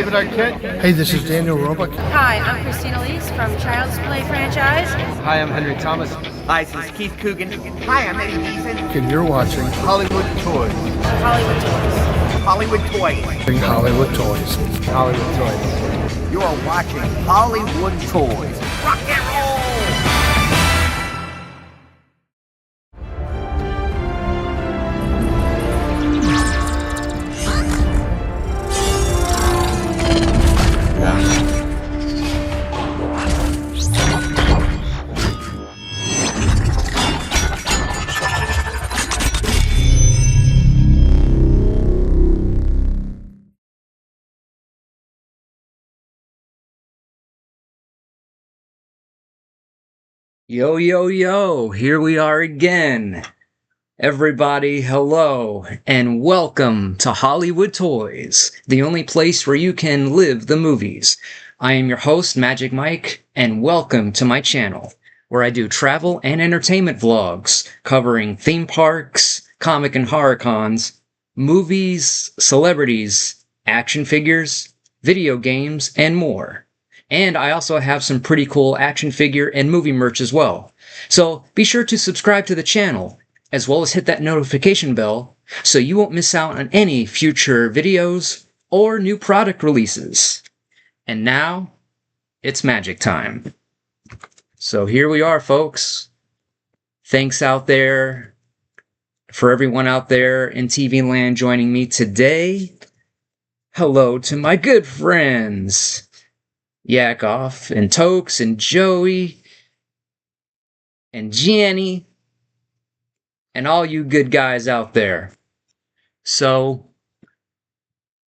David Arquette. Hey, this is Daniel Roebuck. Hi, I'm Christina Lees from Child's Play franchise. Hi, I'm Henry Thomas. Hi, this is Keith Coogan. Hi, I'm Eddie Neeson. And you're watching Hollywood Toys. Hollywood Toys. Hollywood Toys. Hollywood Toys. Hollywood Toys. You are watching Hollywood Toys. Rock and roll! Yo, yo, yo, here we are again. Everybody, hello, and welcome to Hollywood Toys, the only place where you can live the movies. I am your host, Magic Mike, and welcome to my channel, where I do travel and entertainment vlogs, covering theme parks, comic and horror cons, movies, celebrities, action figures, video games, and more. And I also have some pretty cool action figure and movie merch as well. So be sure to subscribe to the channel, as well as hit that notification bell, so you won't miss out on any future videos or new product releases. And now, it's magic time. So here we are, folks. Thanks out there, for everyone out there in TV land joining me today. Hello to my good friends, Yakov and Tokes and Joey and Jenny and all you good guys out there. So,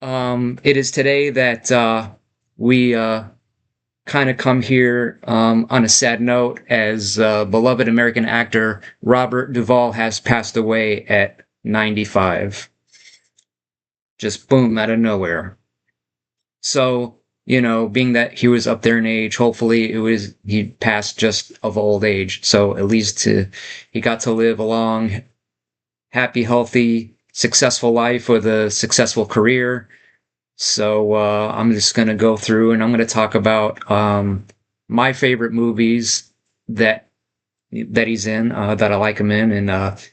it is today that we kind of come here on a sad note, as beloved American actor Robert Duvall has passed away at 95. Just boom, out of nowhere. So, you know, being that he was up there in age, hopefully he passed just of old age. So at least he got to live a long, happy, healthy, successful life with a successful career. So I'm just going to go through and I'm going to talk about my favorite movies that he's in, that I like him in, and,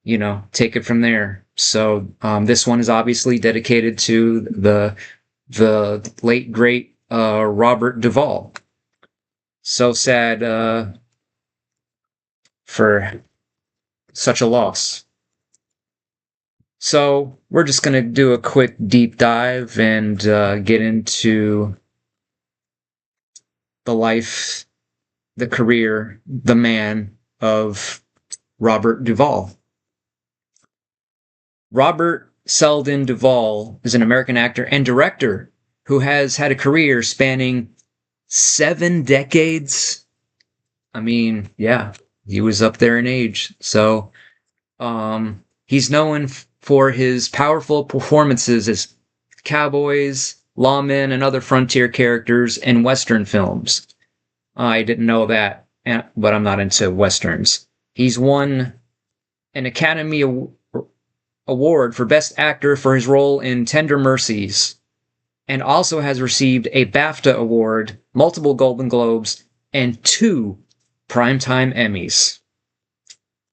you know, take it from there. So this one is obviously dedicated to the late, great Robert Duvall. So sad for such a loss. So we're just going to do a quick deep dive and get into the life, the career, the man of Robert Duvall. Robert Selden Duvall is an American actor and director who has had a career spanning 7 decades. I mean, yeah, he was up there in age. So, he's known for his powerful performances as cowboys, lawmen, and other frontier characters in Western films. I didn't know that, but I'm not into Westerns. He's won an Academy Award for Best Actor for his role in Tender Mercies, and also has received a BAFTA Award, multiple Golden Globes, and 2 Primetime Emmys.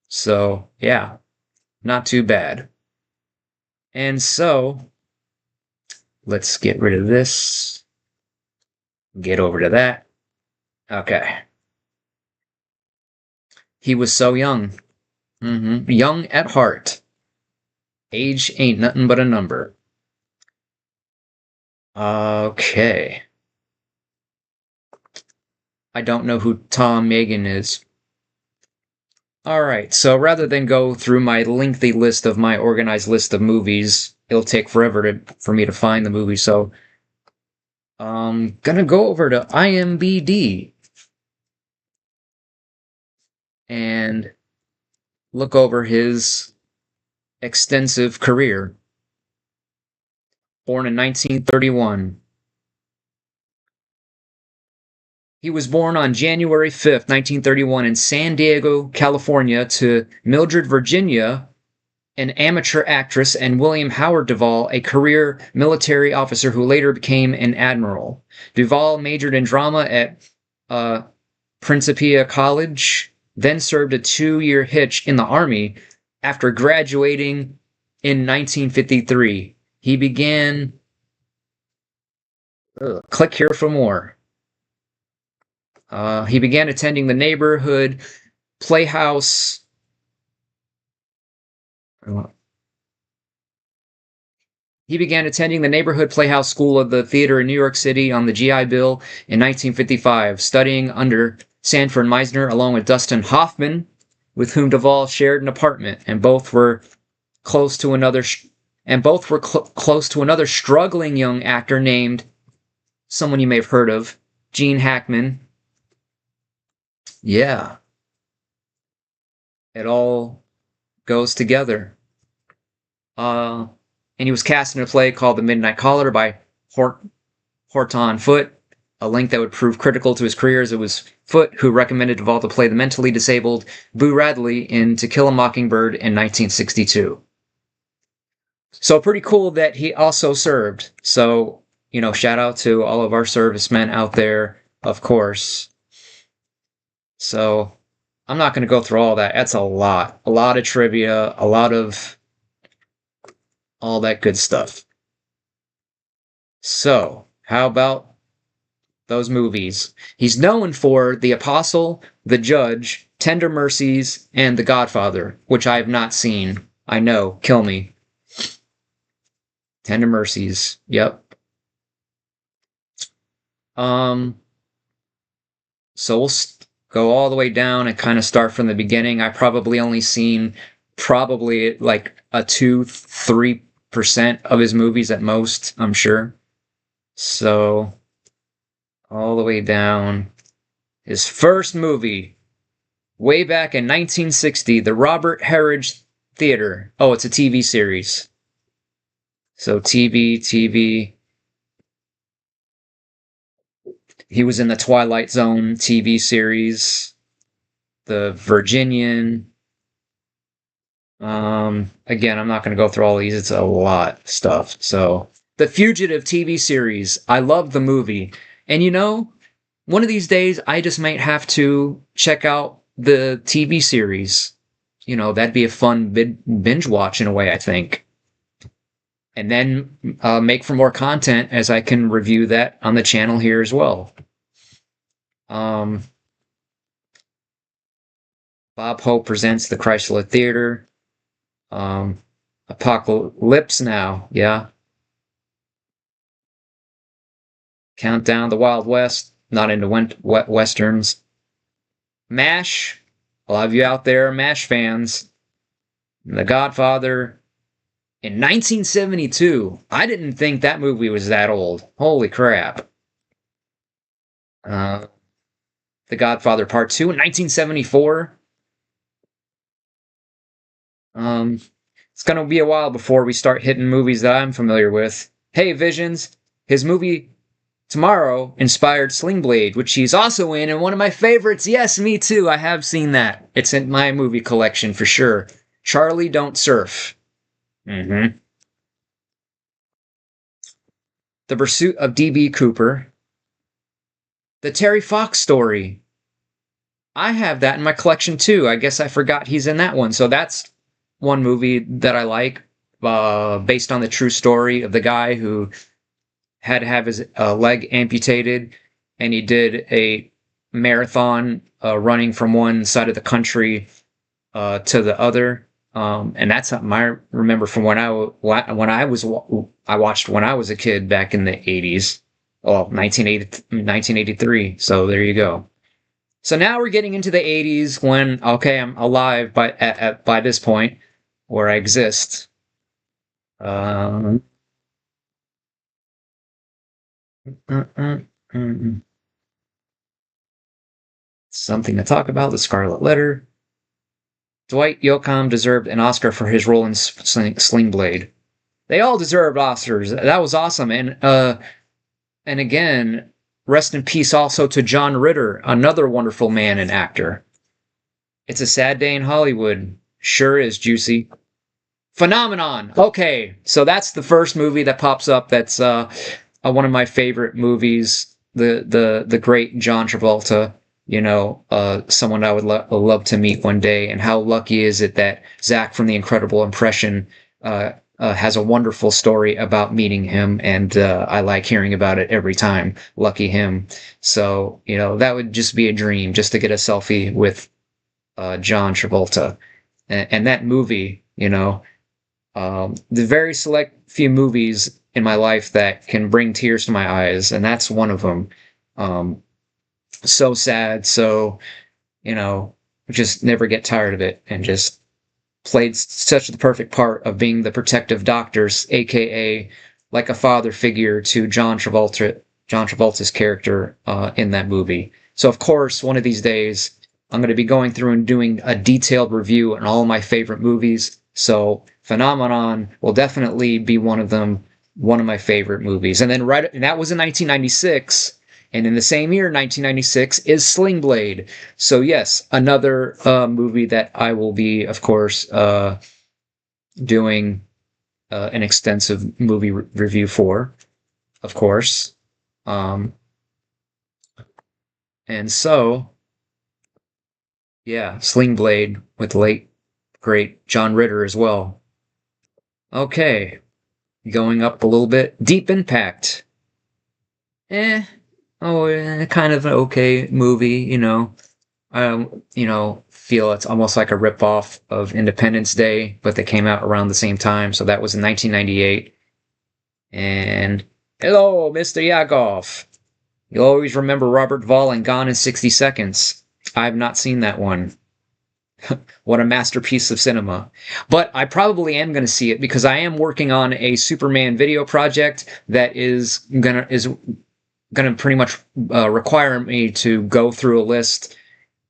So, yeah, not too bad. And so, let's get rid of this. Get over to that. Okay. He was so young. Young at heart. Age ain't nothing but a number. Okay. I don't know who Tom Megan is. Alright, so rather than go through my lengthy list of my organized list of movies, it'll take forever for me to find the movie, so I'm gonna go over to IMDb and look over his extensive career. Born in 1931. He was born on January 5th, 1931 in San Diego, California, to Mildred Virginia an amateur actress, and William Howard Duvall, a career military officer who later became an admiral. Duvall majored in drama at Principia College, then served a 2-year hitch in the Army. After graduating in 1953, he began... click here for more. He began attending the neighborhood playhouse... He began attending the neighborhood playhouse school of the theater in New York City on the GI Bill in 1955, studying under Sanford Meisner along with Dustin Hoffman, with whom Duvall shared an apartment, and both were close to another struggling young actor named someone you may have heard of, Gene Hackman. Yeah. It all goes together. And he was cast in a play called The Midnight Caller by Horton Foote, a link that would prove critical to his career, as it was Foote who recommended Duvall to play the mentally disabled Boo Radley in To Kill a Mockingbird in 1962. So pretty cool that he also served. So, shout out to all of our servicemen out there, of course. So, I'm not going to go through all that. That's a lot. A lot of trivia, a lot of all that good stuff. So, how about those movies? He's known for The Apostle, The Judge, Tender Mercies, and The Godfather, which I have not seen. I know, kill me. Tender Mercies, yep. So we'll go all the way down and kind of start from the beginning. I probably only seen like a 2-3% of his movies at most, I'm sure. So, all the way down. His first movie, way back in 1960, the Robert Herridge Theater. Oh, it's a TV series. So, TV. He was in the Twilight Zone TV series, The Virginian. Again, I'm not going to go through all these. It's a lot of stuff. So, The Fugitive TV series. I love the movie. And one of these days, I just might have to check out the TV series. That'd be a fun binge watch in a way, I think. And then make for more content as I can review that on the channel here as well. Bob Hope presents the Chrysler Theater. Apocalypse Now, yeah. Countdown, The Wild West, not into westerns. MASH, a lot of you out there are MASH fans. The Godfather. In 1972, I didn't think that movie was that old. Holy crap. The Godfather Part 2 in 1974. It's going to be a while before we start hitting movies that I'm familiar with. Hey, Visions, his movie Tomorrow inspired Sling Blade, which he's also in, and one of my favorites. Yes, me too. I have seen that. It's in my movie collection for sure. Charlie Don't Surf. The Pursuit of D.B. Cooper. The Terry Fox Story. I have that in my collection too. I guess I forgot he's in that one. So that's one movie that I like, based on the true story of the guy who had to have his leg amputated, and he did a marathon running from one side of the country to the other. And that's something I remember from when I watched when I was a kid back in the 80s. Well, 1983. So there you go. So now we're getting into the 80s when, okay, I'm alive by this point, where I exist. Something to talk about, The Scarlet Letter. Dwight Yoakam deserved an Oscar for his role in Sling Blade. They all deserved Oscars. That was awesome. And again, rest in peace also to John Ritter, another wonderful man and actor. It's a sad day in Hollywood. Sure is, Juicy. Phenomenon. Okay, so that's the first movie that pops up. That's one of my favorite movies. The great John Travolta. Someone I would love to meet one day. And how lucky is it that Zach from The Incredible Impression has a wonderful story about meeting him, and I like hearing about it every time. Lucky him. So, that would just be a dream, just to get a selfie with John Travolta. And that movie, the very select few movies in my life that can bring tears to my eyes, and that's one of them. So sad, so, just never get tired of it, and just played such the perfect part of being the protective doctors, aka like a father figure to John Travolta's character in that movie. So of course, one of these days, I'm going to be going through and doing a detailed review on all of my favorite movies. So Phenomenon will definitely be one of them, one of my favorite movies. And then and that was in 1996. And in the same year, 1996, is Sling Blade. So yes, another movie that I will be, of course, doing an extensive movie review for, of course. And so, yeah, Sling Blade with the late, great John Ritter as well. Okay, going up a little bit. Deep Impact. Kind of an okay movie, I, feel it's almost like a ripoff of Independence Day, but they came out around the same time, so that was in 1998. And hello, Mr. Yakov. You'll always remember Robert Duvall and Gone in 60 Seconds. I have not seen that one. What a masterpiece of cinema. But I probably am going to see it because I am working on a Superman video project that is gonna pretty much require me to go through a list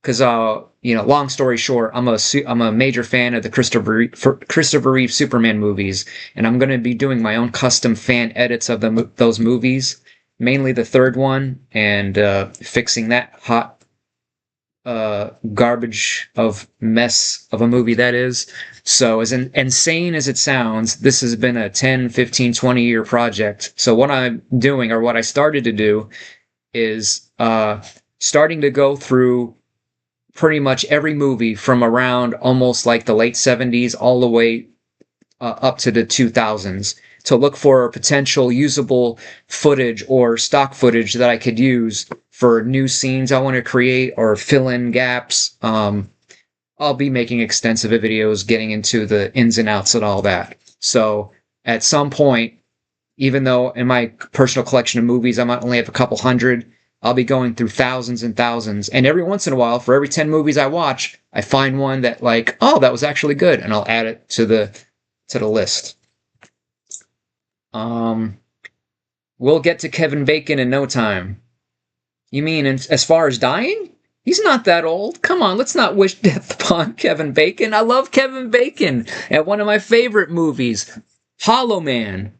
because, long story short, I'm a major fan of the Christopher Reeve Superman movies, and I'm going to be doing my own custom fan edits of those movies, mainly the third one, and fixing that hot garbage of mess of a movie that is. So as insane as it sounds, this has been a 10, 15, 20 year project. So what I'm doing, or what I started to do, is starting to go through pretty much every movie from around almost like the late 70s all the way up to the 2000s to look for potential usable footage or stock footage that I could use for new scenes I want to create or fill in gaps. I'll be making extensive videos getting into the ins and outs and all that. So at some point, even though in my personal collection of movies I might only have a couple hundred, I'll be going through thousands and thousands. And every once in a while, for every 10 movies I watch, I find one that that was actually good, and I'll add it to the list. We'll get to Kevin Bacon in no time. You mean as far as dying? He's not that old. Come on, let's not wish death upon Kevin Bacon. I love Kevin Bacon. And one of my favorite movies, Hollow Man.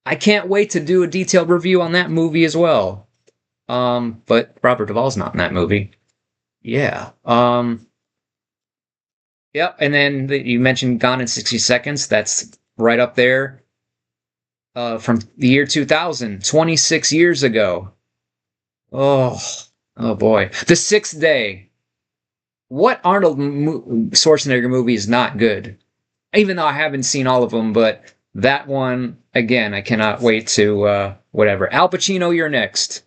I can't wait to do a detailed review on that movie as well. But Robert Duvall's not in that movie. Yeah. Yep, and then you mentioned Gone in 60 Seconds. That's right up there. From the year 2000, 26 years ago. Oh boy. The Sixth Day. What Arnold Schwarzenegger movie is not good? Even though I haven't seen all of them, but that one, again, I cannot wait to, whatever. Al Pacino, you're next.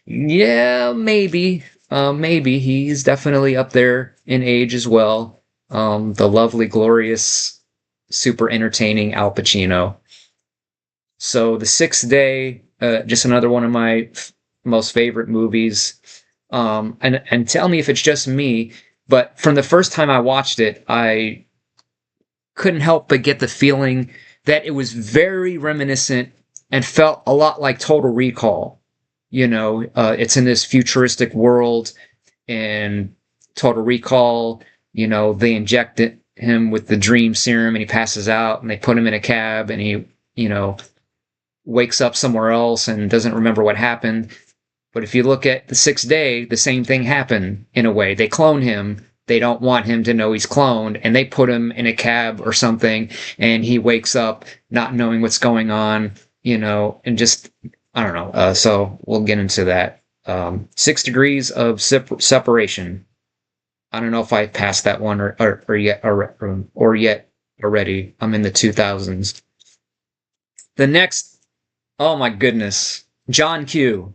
Yeah, maybe. Maybe. He's definitely up there in age as well. The lovely, glorious, super entertaining Al Pacino. So, The Sixth Day, just another one of my most favorite movies. And tell me if it's just me, but from the first time I watched it, I couldn't help but get the feeling that it was very reminiscent and felt a lot like Total Recall. It's in this futuristic world, and Total Recall, they inject him with the dream serum and he passes out, and they put him in a cab and he, wakes up somewhere else and doesn't remember what happened. But if you look at The Sixth Day, the same thing happened in a way. They clone him, they don't want him to know he's cloned, and they put him in a cab or something, and he wakes up not knowing what's going on, and just, I don't know. So we'll get into that. 6 Degrees of Separation. I don't know if I passed that one or yet already. I'm in the 2000s. The next, oh my goodness, John Q.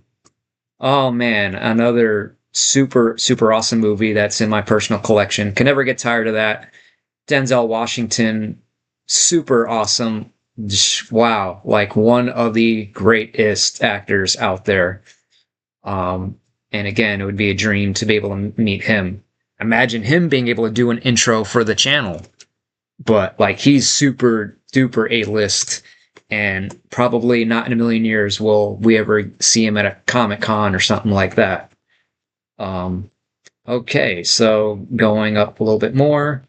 Oh man, another super, super awesome movie that's in my personal collection. Can never get tired of that. Denzel Washington, super awesome. Wow, like one of the greatest actors out there. And again, it would be a dream to be able to meet him. Imagine him being able to do an intro for the channel. But like, he's super duper A-list, and probably not in a million years will we ever see him at a Comic-Con or something like that. Okay, so going up a little bit more.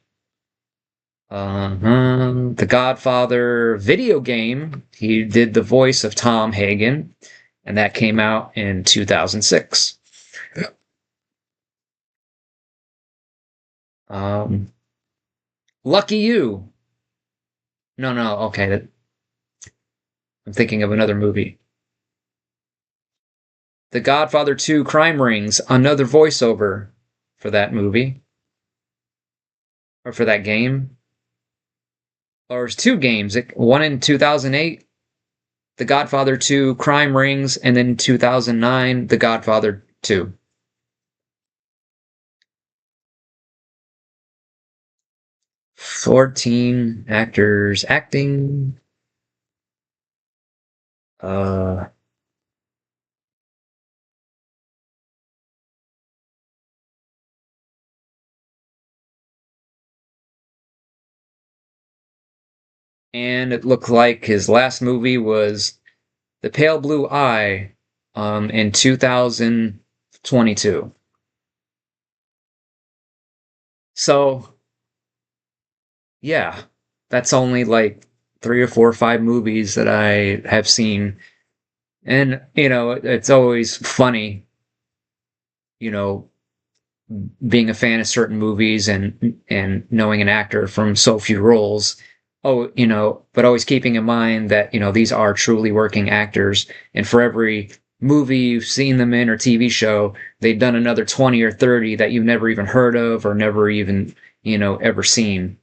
The Godfather video game. He did the voice of Tom Hagen, and that came out in 2006. Lucky You. No, okay. I'm thinking of another movie. The Godfather 2 Crime Rings, another voiceover for that movie. Or for that game. Or there's 2 games. One in 2008, The Godfather 2 Crime Rings, and then 2009, The Godfather 2. "14 actors acting. And it looked like his last movie was The Pale Blue Eye in 2022. So, yeah, that's only like 3 or 4 or 5 movies that I have seen. And, it's always funny, being a fan of certain movies and knowing an actor from so few roles. But always keeping in mind that, these are truly working actors. And for every movie you've seen them in or TV show, they've done another 20 or 30 that you've never even heard of or never even, ever seen.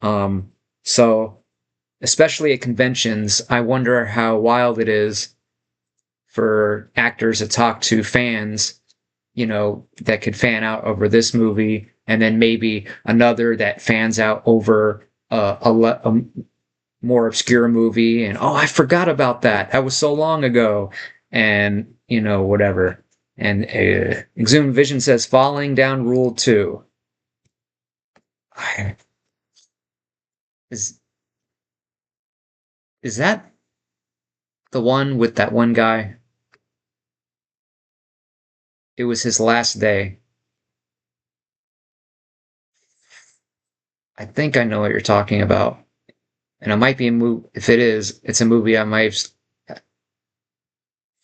So, especially at conventions, I wonder how wild it is for actors to talk to fans, that could fan out over this movie, and then maybe another that fans out over a more obscure movie, and I forgot about that. That was so long ago, and whatever. And Exhumed Vision says Falling Down Rule 2. Is that the one with that one guy? It was his last day. I think I know what you're talking about. And it might be a movie. If it is, it's a movie I might have.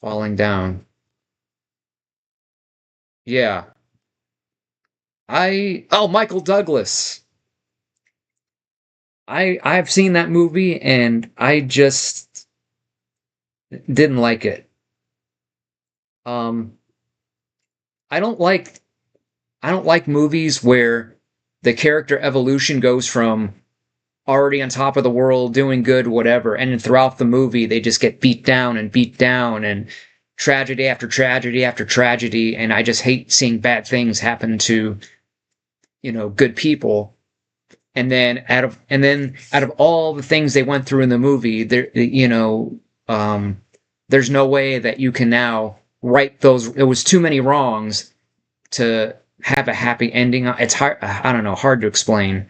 Falling Down. Yeah. Michael Douglas. I've seen that movie and I just didn't like it. I don't like movies where the character evolution goes from already on top of the world, doing good, whatever, and then throughout the movie they just get beat down and tragedy after tragedy after tragedy, and I just hate seeing bad things happen to, good people. And then out of all the things they went through in the movie, there's no way that you can now right those. It was too many wrongs to have a happy ending. It's hard. I don't know. Hard to explain.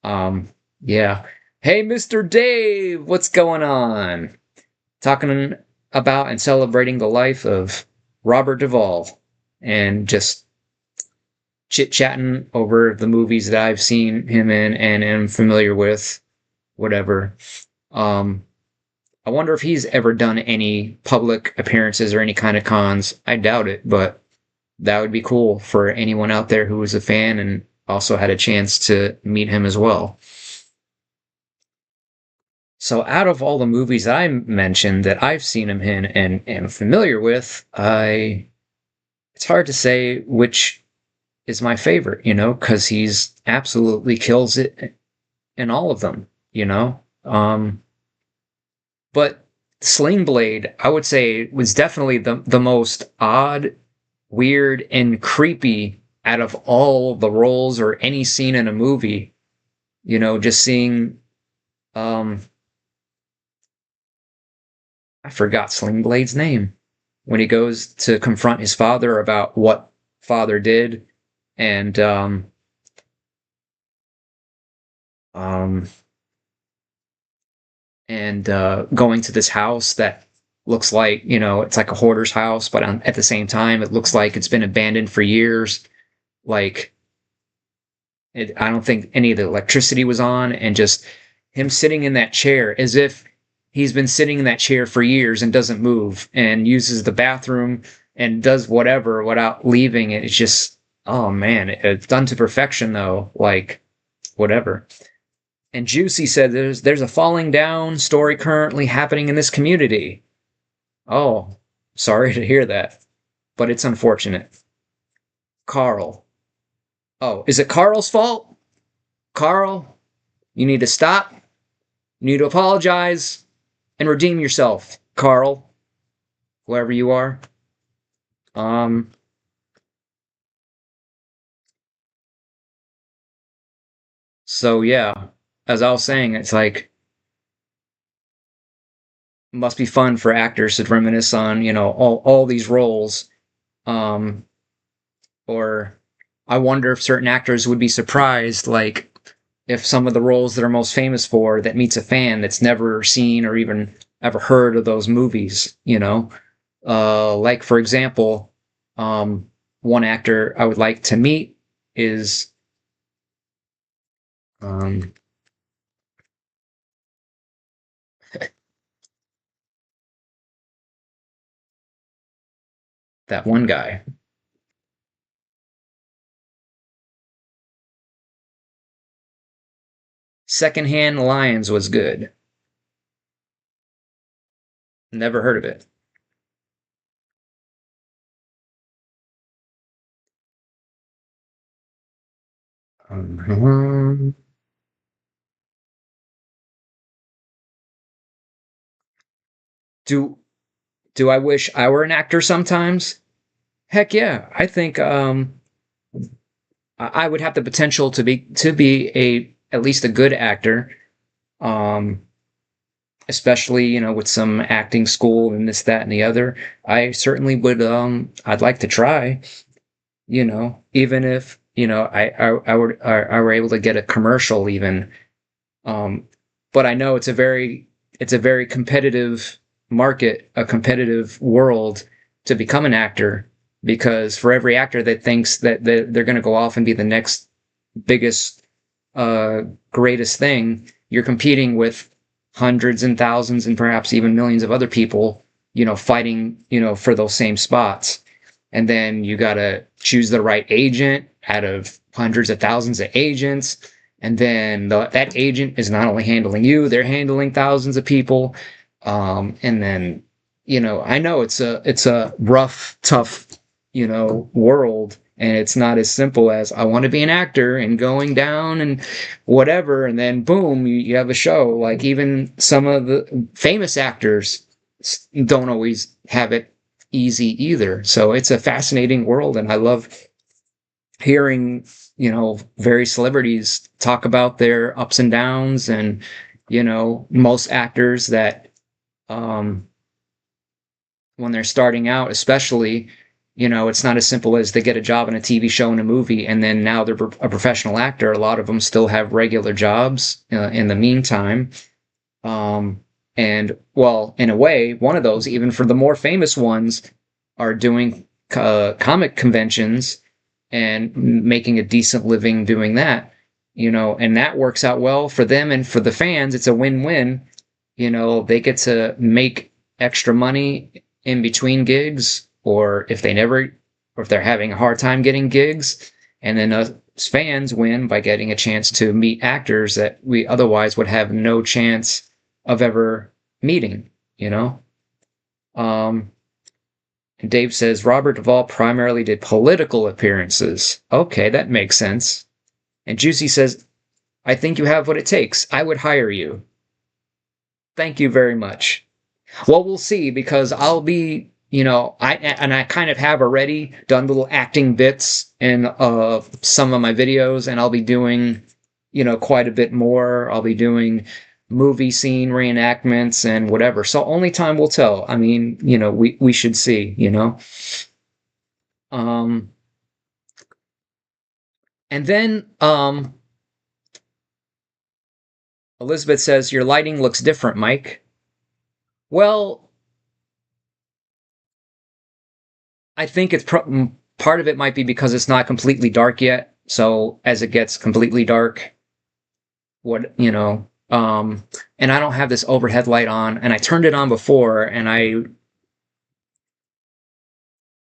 Yeah. Hey, Mr. Dave, what's going on? Talking about and celebrating the life of Robert Duvall, and just chit-chatting over the movies that I've seen him in and am familiar with, whatever. I wonder if he's ever done any public appearances or any kind of cons. I doubt it, but that would be cool for anyone out there who is a fan and also had a chance to meet him as well. So out of all the movies that I mentioned that I've seen him in and am familiar with, it's hard to say which is my favorite, because he's absolutely kills it in all of them, But Sling Blade, I would say, was definitely the most odd, weird, and creepy out of all the roles or any scene in a movie. Just seeing, I forgot Sling Blade's name. When he goes to confront his father about what father did, and going to this house that looks like, it's like a hoarder's house, but at the same time, it looks like it's been abandoned for years. Like, I don't think any of the electricity was on, and just him sitting in that chair as if he's been sitting in that chair for years and doesn't move and uses the bathroom and does whatever without leaving. It's just, oh man, it's done to perfection though. Like, whatever. And Juicy said there's a falling down story currently happening in this community. Oh, sorry to hear that, but it's unfortunate. Carl. Oh, is it Carl's fault? Carl, you need to stop. You need to apologize and redeem yourself, Carl, whoever you are. So yeah, as I was saying, it's like, it must be fun for actors to reminisce on, all these roles. Or I wonder if certain actors would be surprised, like, if some of the roles that are most famous for that meets a fan that's never seen or even ever heard of those movies, like, for example, one actor I would like to meet is that one guy. Secondhand Lions was good. Never heard of it. Do do I wish I were an actor sometimes? Heck yeah. I think I would have the potential to be a at least a good actor. Um Especially, with some acting school and this, that, and the other. I certainly would, I'd like to try, even if, I were able to get a commercial even. But I know it's a very competitive market, a competitive world to become an actor, because for every actor that thinks that they're going to go off and be the next biggest, greatest thing, you're competing with hundreds and thousands and perhaps even millions of other people, fighting, for those same spots. And then you got to choose the right agent out of hundreds of thousands of agents. And then that agent is not only handling you, they're handling thousands of people. And then, I know it's a rough, tough, world. And it's not as simple as I want to be an actor and going down and whatever. And then boom, you have a show. Like, even some of the famous actors don't always have it easy either. So it's a fascinating world. And I love hearing, various celebrities talk about their ups and downs. And, most actors that, when they're starting out, especially, it's not as simple as they get a job in a TV show and a movie, and then now they're a professional actor. A lot of them still have regular jobs in the meantime. And, well, in a way, one of those, even for the more famous ones, are doing comic conventions and making a decent living doing that, and that works out well for them and for the fans. It's a win-win. They get to make extra money in between gigs, or if they're having a hard time getting gigs, And then us fans win by getting a chance to meet actors that we otherwise would have no chance of ever meeting, you know? And Dave says, Robert Duvall primarily did political appearances. Okay, that makes sense. And Juicy says, I think you have what it takes. I would hire you. Thank you very much. Well, we'll see, because I'll be, I kind of have already done little acting bits in some of my videos, and I'll be doing, quite a bit more. I'll be doing movie scene reenactments and whatever. So only time will tell. I mean, we should see, And then, Elizabeth says, your lighting looks different, Mike. Well, I think it's part of it might be because it's not completely dark yet. So as it gets completely dark, and I don't have this overhead light on, and I turned it on before, and I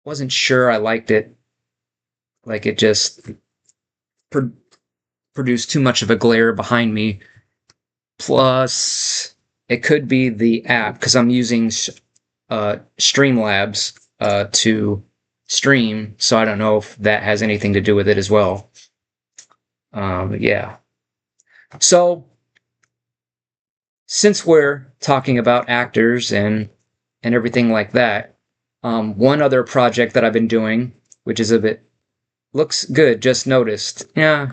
wasn't sure I liked it. Like, it just produced too much of a glare behind me. Plus, it could be the app, because I'm using Streamlabs to stream, so I don't know if that has anything to do with it as well. Yeah. So, since we're talking about actors and everything like that, one other project that I've been doing, which is looks good, just noticed. Yeah,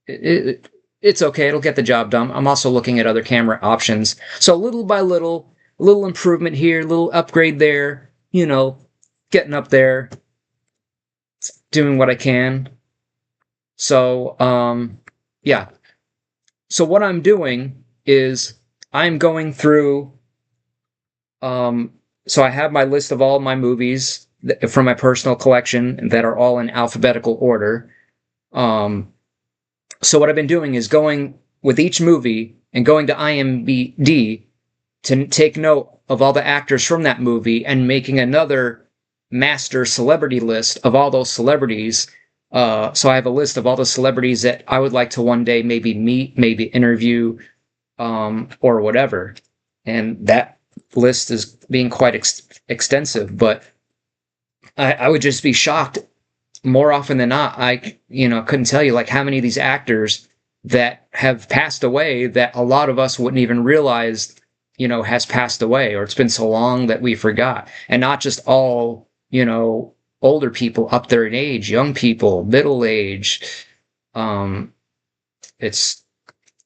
it's okay, it'll get the job done. I'm also looking at other camera options. So little by little, a little improvement here, a little upgrade there, getting up there, doing what I can. So, yeah. So what I'm doing is I'm going through, so I have my list of all my movies from my personal collection that are all in alphabetical order. So what I've been doing is going with each movie and going to IMDb to take note of all the actors from that movie and making another master celebrity list of all those celebrities. So I have a list of all the celebrities that I would like to one day maybe meet, maybe interview, or whatever. And that list is being quite extensive, but I would just be shocked. More often than not, I couldn't tell you like how many of these actors that have passed away that a lot of us wouldn't even realize, has passed away, or it's been so long that we forgot. And not just all, older people up there in age, young people, middle age. It's,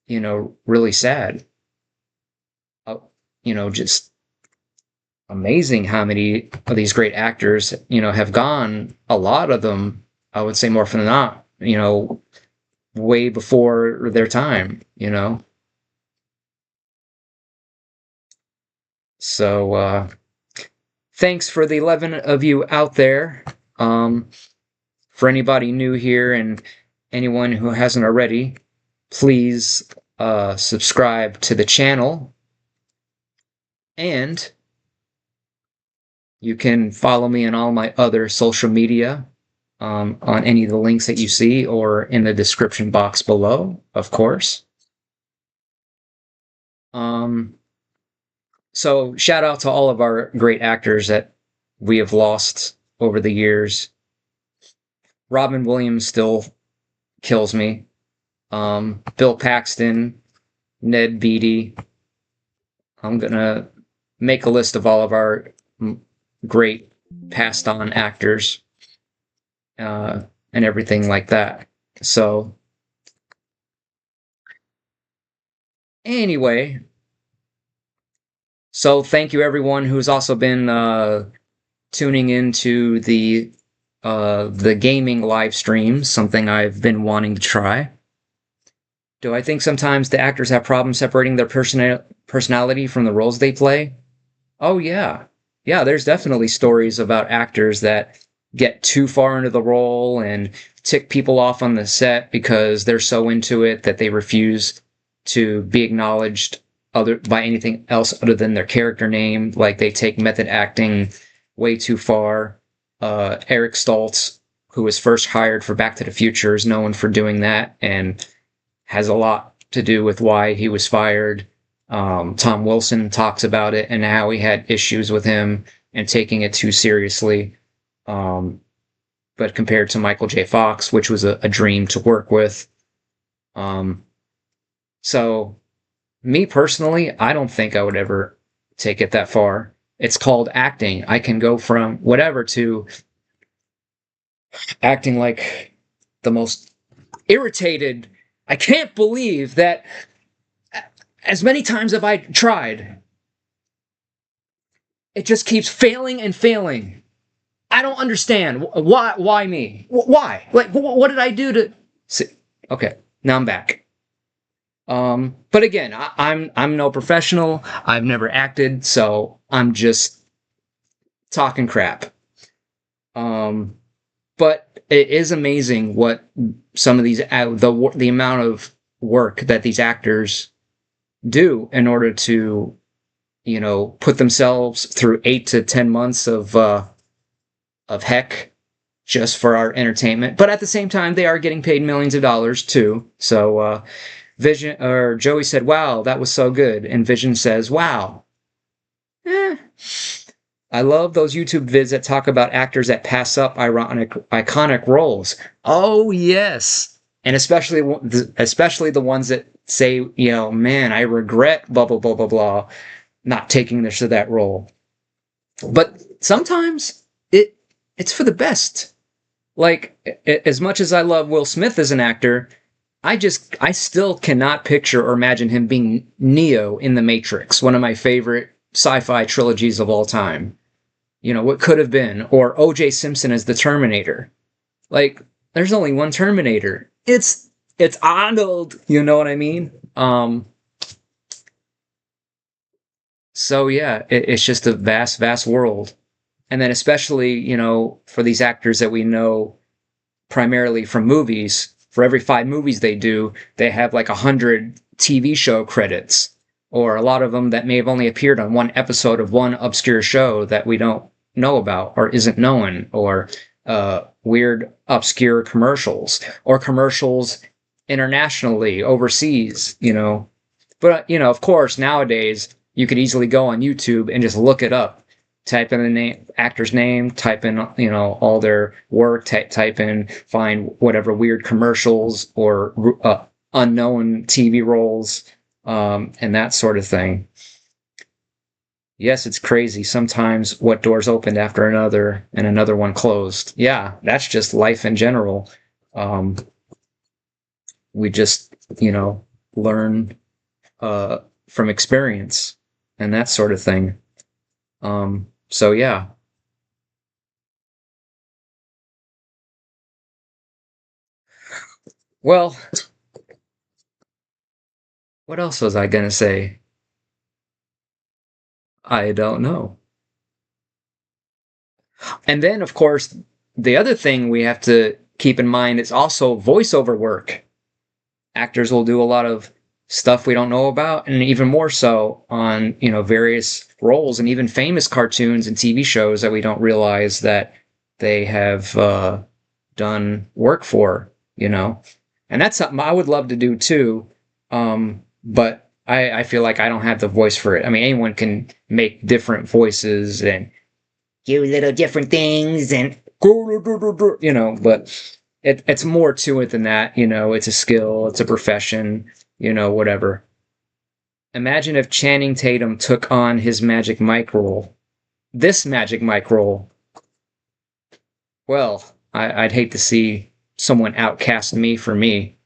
really sad. Just amazing how many of these great actors, have gone. A lot of them, I would say more often than not, way before their time, So, thanks for the 11 of you out there. For anybody new here and anyone who hasn't already, please subscribe to the channel. And you can follow me on all my other social media on any of the links that you see or in the description box below, of course. So shout out to all of our great actors that we have lost over the years. Robin Williams still kills me. Bill Paxton, Ned Beatty. I'm gonna make a list of all of our great passed on actors and everything like that. So anyway, so thank you everyone who's also been tuning into the gaming live streams, something I've been wanting to try. Do I think sometimes the actors have problems separating their personality from the roles they play? Oh yeah. Yeah, there's definitely stories about actors that get too far into the role and tick people off on the set because they're so into it that they refuse to be acknowledged by anything else other than their character name. Like they take method acting way too far. Eric Stoltz, who was first hired for Back to the Future, is known for doing that and has a lot to do with why he was fired. Tom Wilson talks about it and how he had issues with him and taking it too seriously. But compared to Michael J. Fox, which was a dream to work with. So, me personally, I don't think I would ever take it that far. It's called acting. I can go from whatever to acting like the most irritated. I can't believe that as many times have I tried, it just keeps failing and failing. I don't understand. Why me? Why? Like, what did I do to... See, okay, now I'm back. But again, I'm no professional. I've never acted, so I'm just talking crap. But it is amazing what some of these the amount of work that these actors do in order to, put themselves through 8 to 10 months of heck just for our entertainment. But at the same time, they are getting paid millions of dollars too. So Vision or Joey said, "Wow, that was so good," and Vision says, "Wow." I love those YouTube vids that talk about actors that pass up iconic roles. Oh yes, and especially the ones that say, man, I regret blah blah blah blah blah, not taking this or that role. But sometimes it's for the best. Like, as much as I love Will Smith as an actor, I still cannot picture or imagine him being Neo in The Matrix, one of my favorite sci-fi trilogies of all time. What could have been, or O.J. Simpson as the Terminator. Like, there's only one Terminator. It's Arnold, you know what I mean? So yeah, it's just a vast, vast world. And then especially, for these actors that we know primarily from movies, for every 5 movies they do, they have like 100 TV show credits, or a lot of them that may have only appeared on one episode of one obscure show that we don't know about or isn't known, or weird obscure commercials, or commercials internationally, overseas, But, of course, nowadays, you could easily go on YouTube and just look it up. Type in the actor's name, type in, all their work, type in, find whatever weird commercials or unknown TV roles, and that sort of thing. Yes, it's crazy. Sometimes what doors opened after another and another one closed. Yeah, that's just life in general. We just, learn from experience and that sort of thing. So yeah. Well, what else was I gonna say? I don't know. And then, of course, the other thing we have to keep in mind is also voiceover work. Actors will do a lot of stuff we don't know about, and even more so on, various roles and even famous cartoons and TV shows that we don't realize that they have done work for, And that's something I would love to do too, but I feel like I don't have the voice for it. I mean, anyone can make different voices and do little different things and, but it's more to it than that, It's a skill, it's a profession, whatever. Imagine if Channing Tatum took on his Magic Mike role. This Magic Mike role. Well, I'd hate to see someone outcast me for me.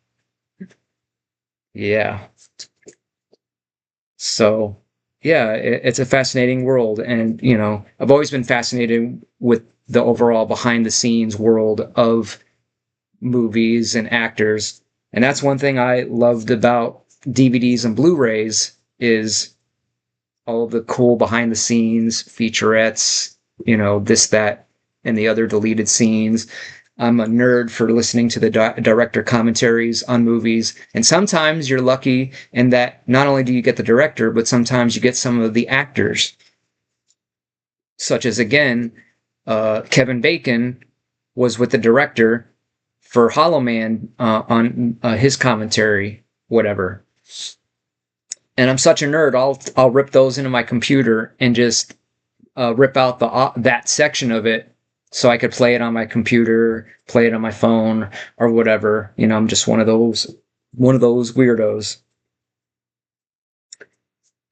Yeah. So, yeah, it's a fascinating world. And, I've always been fascinated with the overall behind-the-scenes world of movies and actors. And that's one thing I loved about DVDs and Blu-rays, is all of the cool behind-the-scenes featurettes, this, that, and the other deleted scenes. I'm a nerd for listening to the director commentaries on movies, and sometimes you're lucky in that not only do you get the director, but sometimes you get some of the actors, such as, again, Kevin Bacon was with the director for Hollow Man on his commentary, whatever. And I'm such a nerd. I'll rip those into my computer and just rip out that section of it so I could play it on my computer, play it on my phone, or whatever. You know, I'm just one of those weirdos.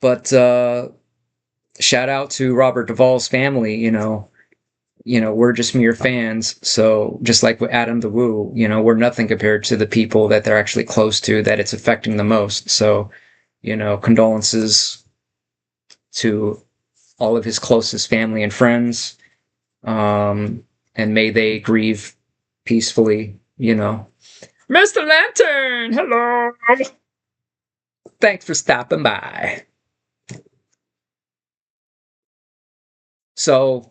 But shout out to Robert Duvall's family. You know, we're just mere fans. So just like with Adam the Woo, you know, we're nothing compared to the people that they're actually close to, that it's affecting the most. So, you know, condolences to all of his closest family and friends. And may they grieve peacefully, you know. Mr. Lantern, hello. Thanks for stopping by. So,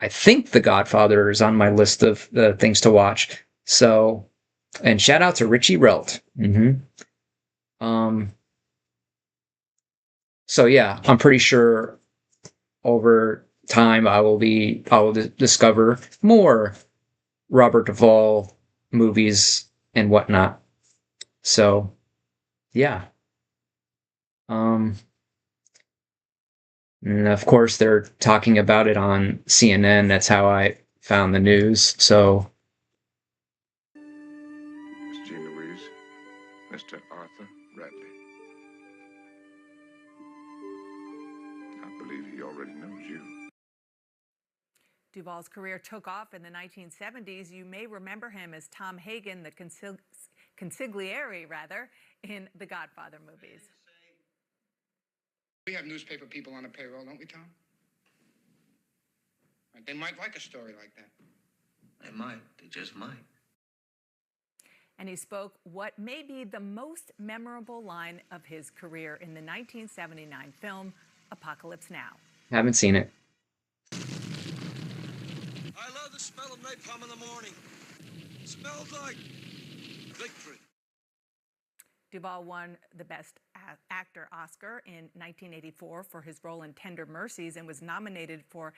I think The Godfather is on my list of things to watch. So, and shout out to Richie Relt. So yeah, I'm pretty sure over time I will discover more Robert Duvall movies and whatnot. So, yeah. And of course, they're talking about it on CNN. That's how I found the news. So, Miss Jean Louise, Mr. Arthur Radley. I believe he already knows you. Duvall's career took off in the 1970s. You may remember him as Tom Hagen, the consigliere, in the Godfather movies. We have newspaper people on the payroll, don't we, Tom? They might like a story like that. They might. They just might. And he spoke what may be the most memorable line of his career in the 1979 film Apocalypse Now. Haven't seen it. I love the smell of napalm in the morning. It smells like victory. Duvall won the Best Actor Oscar in 1984 for his role in Tender Mercies and was nominated for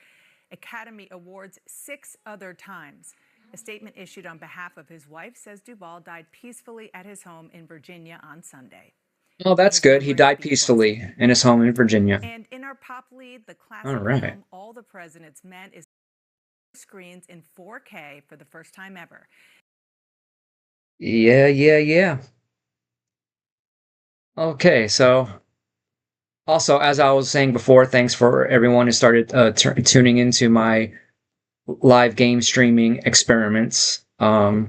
Academy Awards 6 other times. A statement issued on behalf of his wife says Duvall died peacefully at his home in Virginia on Sunday. Oh, that's good. He died peacefully in his home in Virginia. And in our pop lead, the classic film All the President's Men is screens in 4K for the first time ever. Yeah. Okay, so also, as I was saying before, thanks for everyone who started tuning into my live game streaming experiments. Had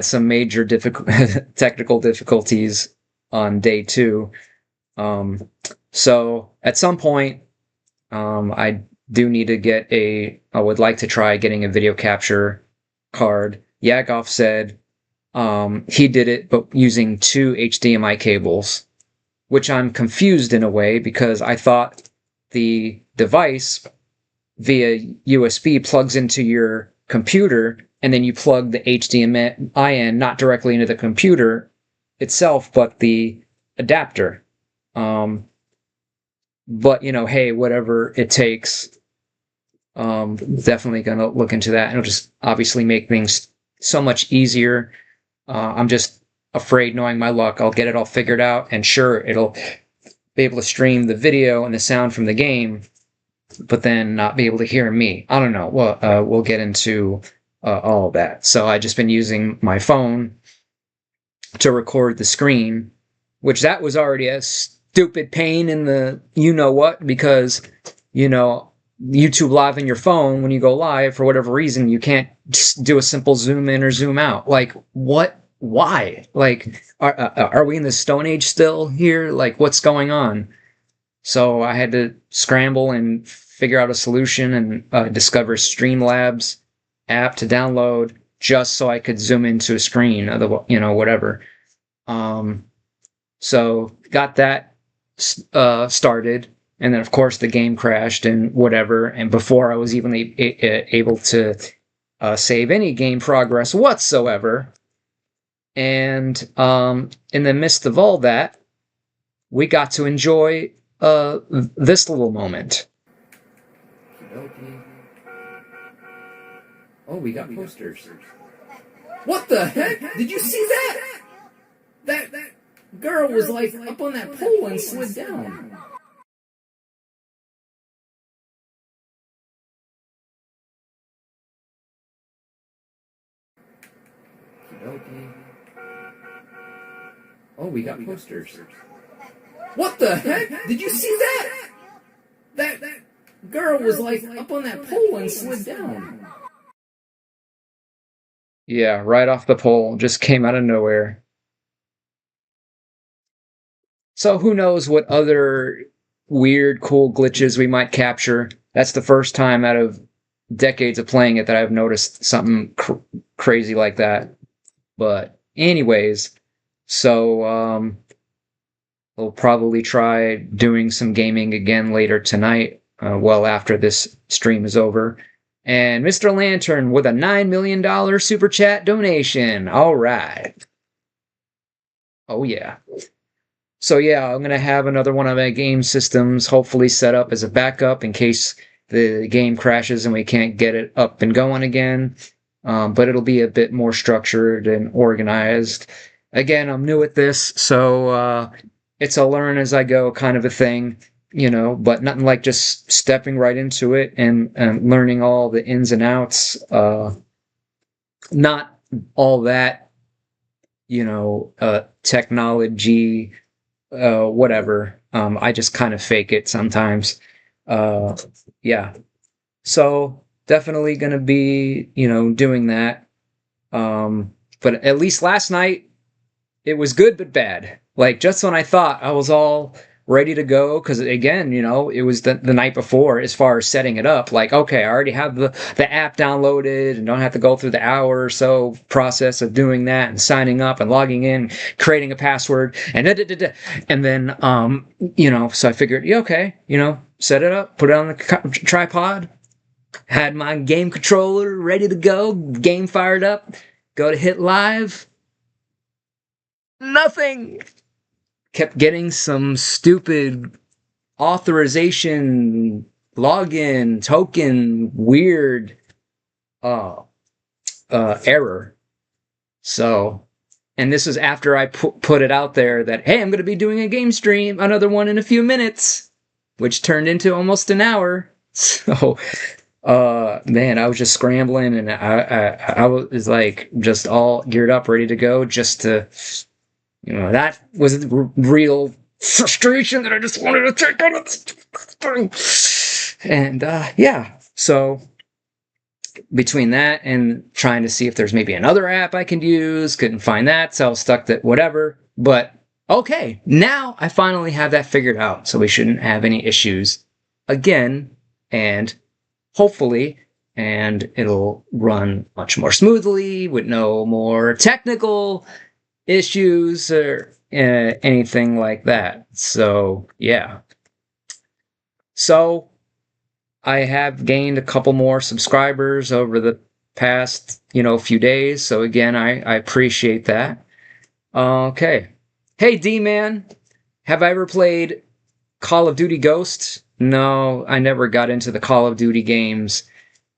some major technical difficulties on day 2. So at some point, I do need to get I would like to try getting a video capture card. Yakov said he did it, but using 2 HDMI cables, which I'm confused in a way because I thought the device via USB plugs into your computer and then you plug the HDMI in, not directly into the computer itself, but the adapter. But, you know, hey, whatever it takes, definitely going to look into that. And it'll just obviously make things so much easier. I'm just afraid, knowing my luck, I'll get it all figured out, and sure, it'll be able to stream the video and the sound from the game, but then not be able to hear me. I don't know. Well, we'll get into all of that. So I've just been using my phone to record the screen, which that was already a stupid pain in the you-know-what, because, you know, YouTube Live on your phone, when you go live, for whatever reason, you can't just do a simple zoom in or zoom out. Like, what? Why? Like, are we in the Stone Age still here? Like, what's going on? So I had to scramble and figure out a solution and discover Streamlabs app to download just so I could zoom into a screen, you know, whatever. So got that started. And then, of course, the game crashed and whatever. And before I was even able to save any game progress whatsoever. And in the midst of all that, we got to enjoy this little moment. Okey-dokey. Oh, we got posters. What the heck? Did you see that? That girl was like up on that pole and slid down. Okay. Oh, we got posters. What the heck? Did you see that? That girl was like up on that pole and slid down. Yeah, right off the pole. Just came out of nowhere. So who knows what other weird, cool glitches we might capture. That's the first time out of decades of playing it that I've noticed something crazy like that. But anyways, so we'll probably try doing some gaming again later tonight, well after this stream is over. And Mr. Lantern with a $9 million super chat donation. All right. Oh, yeah. So, yeah, I'm going to have another one of my game systems hopefully set up as a backup in case the game crashes and we can't get it up and going again. But it'll be a bit more structured and organized. Again, I'm new at this, so it's a learn as I go kind of a thing. But nothing like just stepping right into it and learning all the ins and outs. Not all that, technology, whatever. I just kind of fake it sometimes. Yeah. So definitely going to be, doing that. But at least last night, it was good but bad. Like, just when I thought I was all ready to go, because again, it was the night before as far as setting it up. Like, okay, I already have the app downloaded and don't have to go through the hour or so process of doing that and signing up and logging in, creating a password, and and then so I figured, yeah, okay, set it up, put it on the tripod, had my game controller ready to go, game fired up, go to hit live, nothing. Kept getting some stupid authorization, login, token, weird error. So, and this is after I put it out there that, hey, I'm going to be doing a game stream, another one in a few minutes, which turned into almost an hour. So, man, I was just scrambling, and I was like just all geared up, ready to go, just to... that was the real frustration that I just wanted to take out of this thing. And, yeah. So, between that and trying to see if there's maybe another app I can use, couldn't find that, so I was stuck that whatever. But, okay, now I finally have that figured out, so we shouldn't have any issues again, and hopefully... and it'll run much more smoothly, with no more technical... issues or anything like that. So, yeah. So, I have gained a couple more subscribers over the past, few days. So, again, I appreciate that. Okay. Hey, D-Man. Have I ever played Call of Duty Ghosts? No, I never got into the Call of Duty games.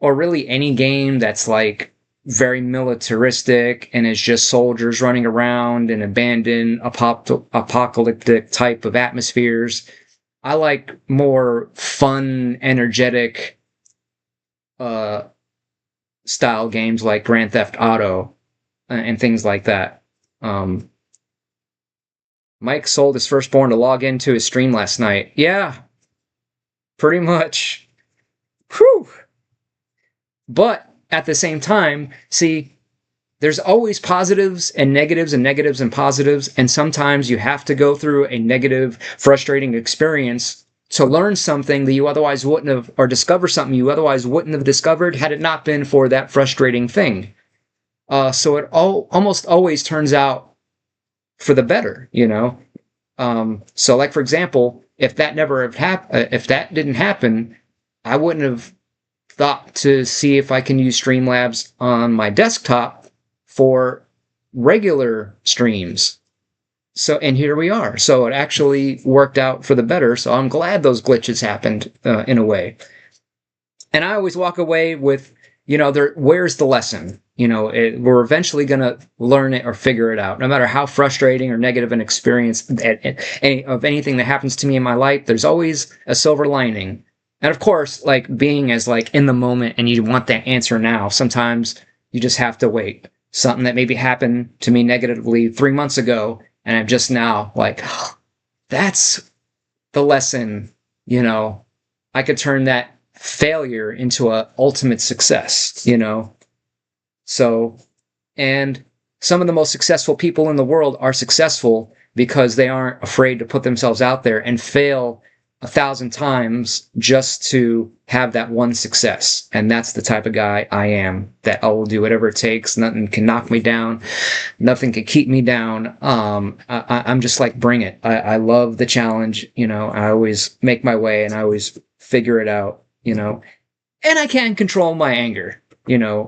Or really any game that's like very militaristic and is just soldiers running around in abandoned apocalyptic type of atmospheres. I like more fun, energetic style games like Grand Theft Auto and things like that. Mike sold his firstborn to log into his stream last night. Yeah, pretty much. Whew. But at the same time, see, there's always positives and negatives and negatives and positives, and sometimes you have to go through a negative, frustrating experience to learn something that you otherwise wouldn't have, or discover something you otherwise wouldn't have discovered had it not been for that frustrating thing. So it almost always turns out for the better, So, like, for example, if that if that didn't happen, I wouldn't have thought to see if I can use Streamlabs on my desktop for regular streams. So, and here we are. So it actually worked out for the better. So I'm glad those glitches happened in a way. And I always walk away with where's the lesson? We're eventually going to learn it or figure it out. No matter how frustrating or negative an experience of anything that happens to me in my life, there's always a silver lining. And of course, like being as like in the moment and you want that answer now, sometimes you just have to wait. Something that maybe happened to me negatively 3 months ago, and I'm just now like, oh, that's the lesson. I could turn that failure into a ultimate success, So, and some of the most successful people in the world are successful because they aren't afraid to put themselves out there and fail 1,000 times just to have that one success. And that's the type of guy I am, that I will do whatever it takes. Nothing can knock me down. Nothing can keep me down. I'm just like, bring it. I love the challenge. I always make my way and I always figure it out, and I can't control my anger,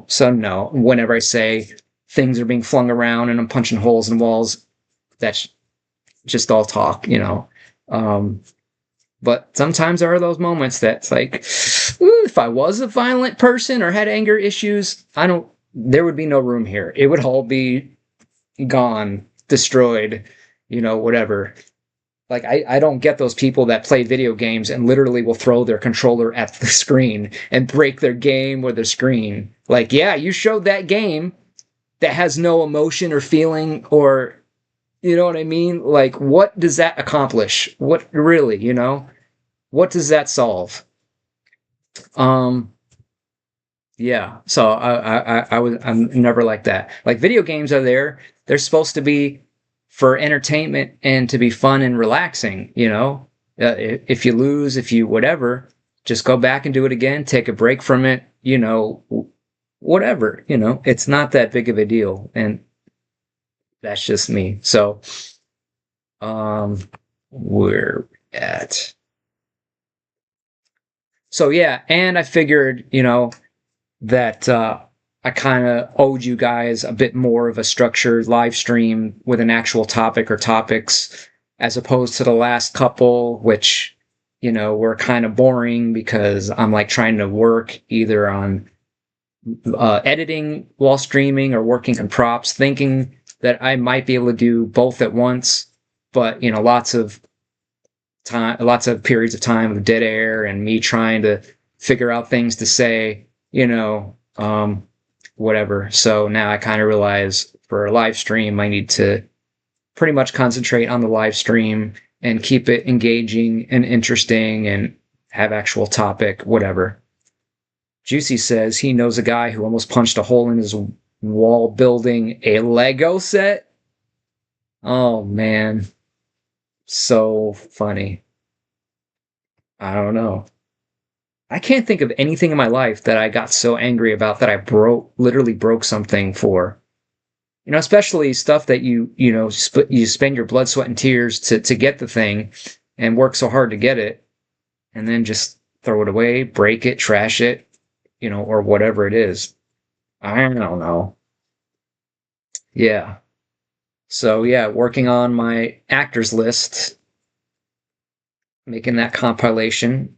so no, whenever I say things are being flung around and I'm punching holes in walls, that's just all talk, but sometimes there are those moments that's like, if I was a violent person or had anger issues, there would be no room here. It would all be gone, destroyed, whatever. Like, I don't get those people that play video games and literally will throw their controller at the screen and break their game or their screen. Like, yeah, you showed that game that has no emotion or feeling or, you know what I mean? Like, what does that accomplish? What really, what does that solve? Yeah, so I'm never like that. Like, video games are there. They're supposed to be for entertainment and to be fun and relaxing, if you lose, if you whatever, just go back and do it again, take a break from it, whatever, it's not that big of a deal. And that's just me. So, we're at. So yeah, and I figured, that I kind of owed you guys a bit more of a structured live stream with an actual topic or topics, as opposed to the last couple, which, were kind of boring because I'm like trying to work either on editing while streaming or working on props, thinking that I might be able to do both at once, but lots of periods of time of dead air and me trying to figure out things to say, whatever. So now I kind of realize for a live stream, I need to pretty much concentrate on the live stream and keep it engaging and interesting and have actual topic, whatever. Juicy says he knows a guy who almost punched a hole in his wall building a Lego set. Oh, man. So funny. I don't know. I can't think of anything in my life that I got so angry about that I literally broke something for. Especially stuff that you spend your blood, sweat, and tears to get the thing and work so hard to get it, and then just throw it away, break it, trash it, or whatever it is. I don't know. Yeah. So yeah, working on my actors list, making that compilation.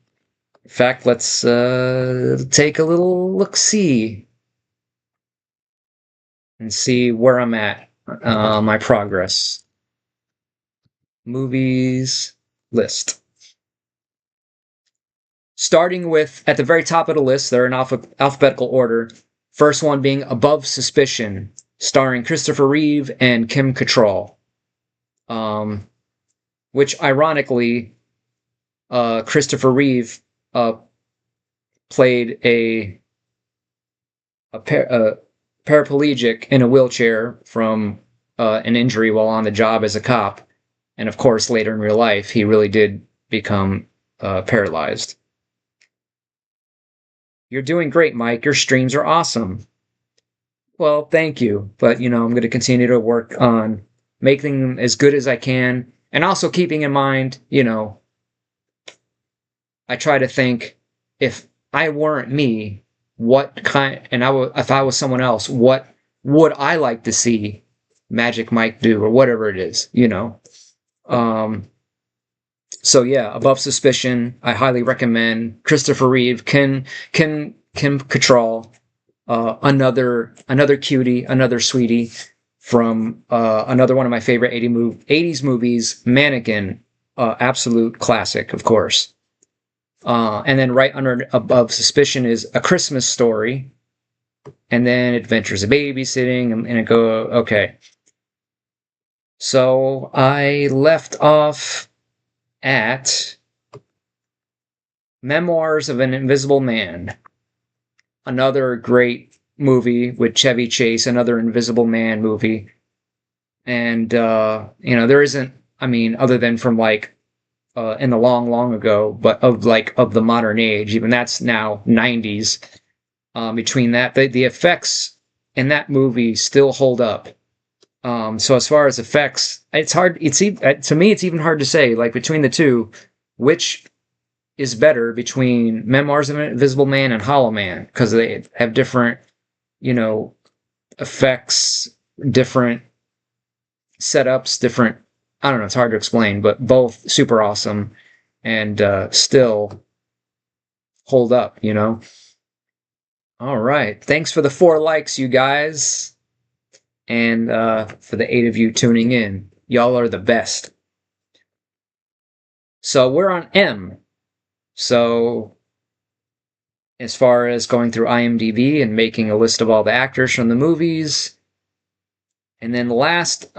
In fact, let's take a little look-see and see where I'm at, my progress. Movies list. Starting with, at the very top of the list, they're in alphabetical order. First one being Above Suspicion, starring Christopher Reeve and Kim Cattrall. Which, ironically, Christopher Reeve played a paraplegic in a wheelchair from an injury while on the job as a cop. And of course, later in real life, he really did become paralyzed. You're doing great, Mike. Your streams are awesome. Well, thank you. But, I'm going to continue to work on making them as good as I can. And also keeping in mind, I try to think, if I weren't me, if I was someone else, what would I like to see Magic Mike do, or whatever it is, So yeah, Above Suspicion, I highly recommend. Christopher Reeve, Kim Cattrall, another cutie, another sweetie from another one of my favorite 80s movies, Mannequin, absolute classic, of course. And then right under above Suspicion is A Christmas Story, and then Adventures of Babysitting, and it go okay. So I left off at Memoirs of an Invisible Man, another great movie with Chevy Chase, another Invisible Man movie. And, there isn't, other than from in the long ago, but of the modern age, even that's now 90s. Between that, the effects in that movie still hold up. So as far as effects, it's hard. To me, it's even hard to say, between the two, which is better between Memoirs of an Invisible Man and Hollow Man, because they have different, effects, different setups, different. I don't know. It's hard to explain, but both super awesome, and still hold up. All right. Thanks for the 4 likes, you guys. And for the 8 of you tuning in. Y'all are the best. So we're on M. So as far as going through IMDb and making a list of all the actors from the movies, and then the last,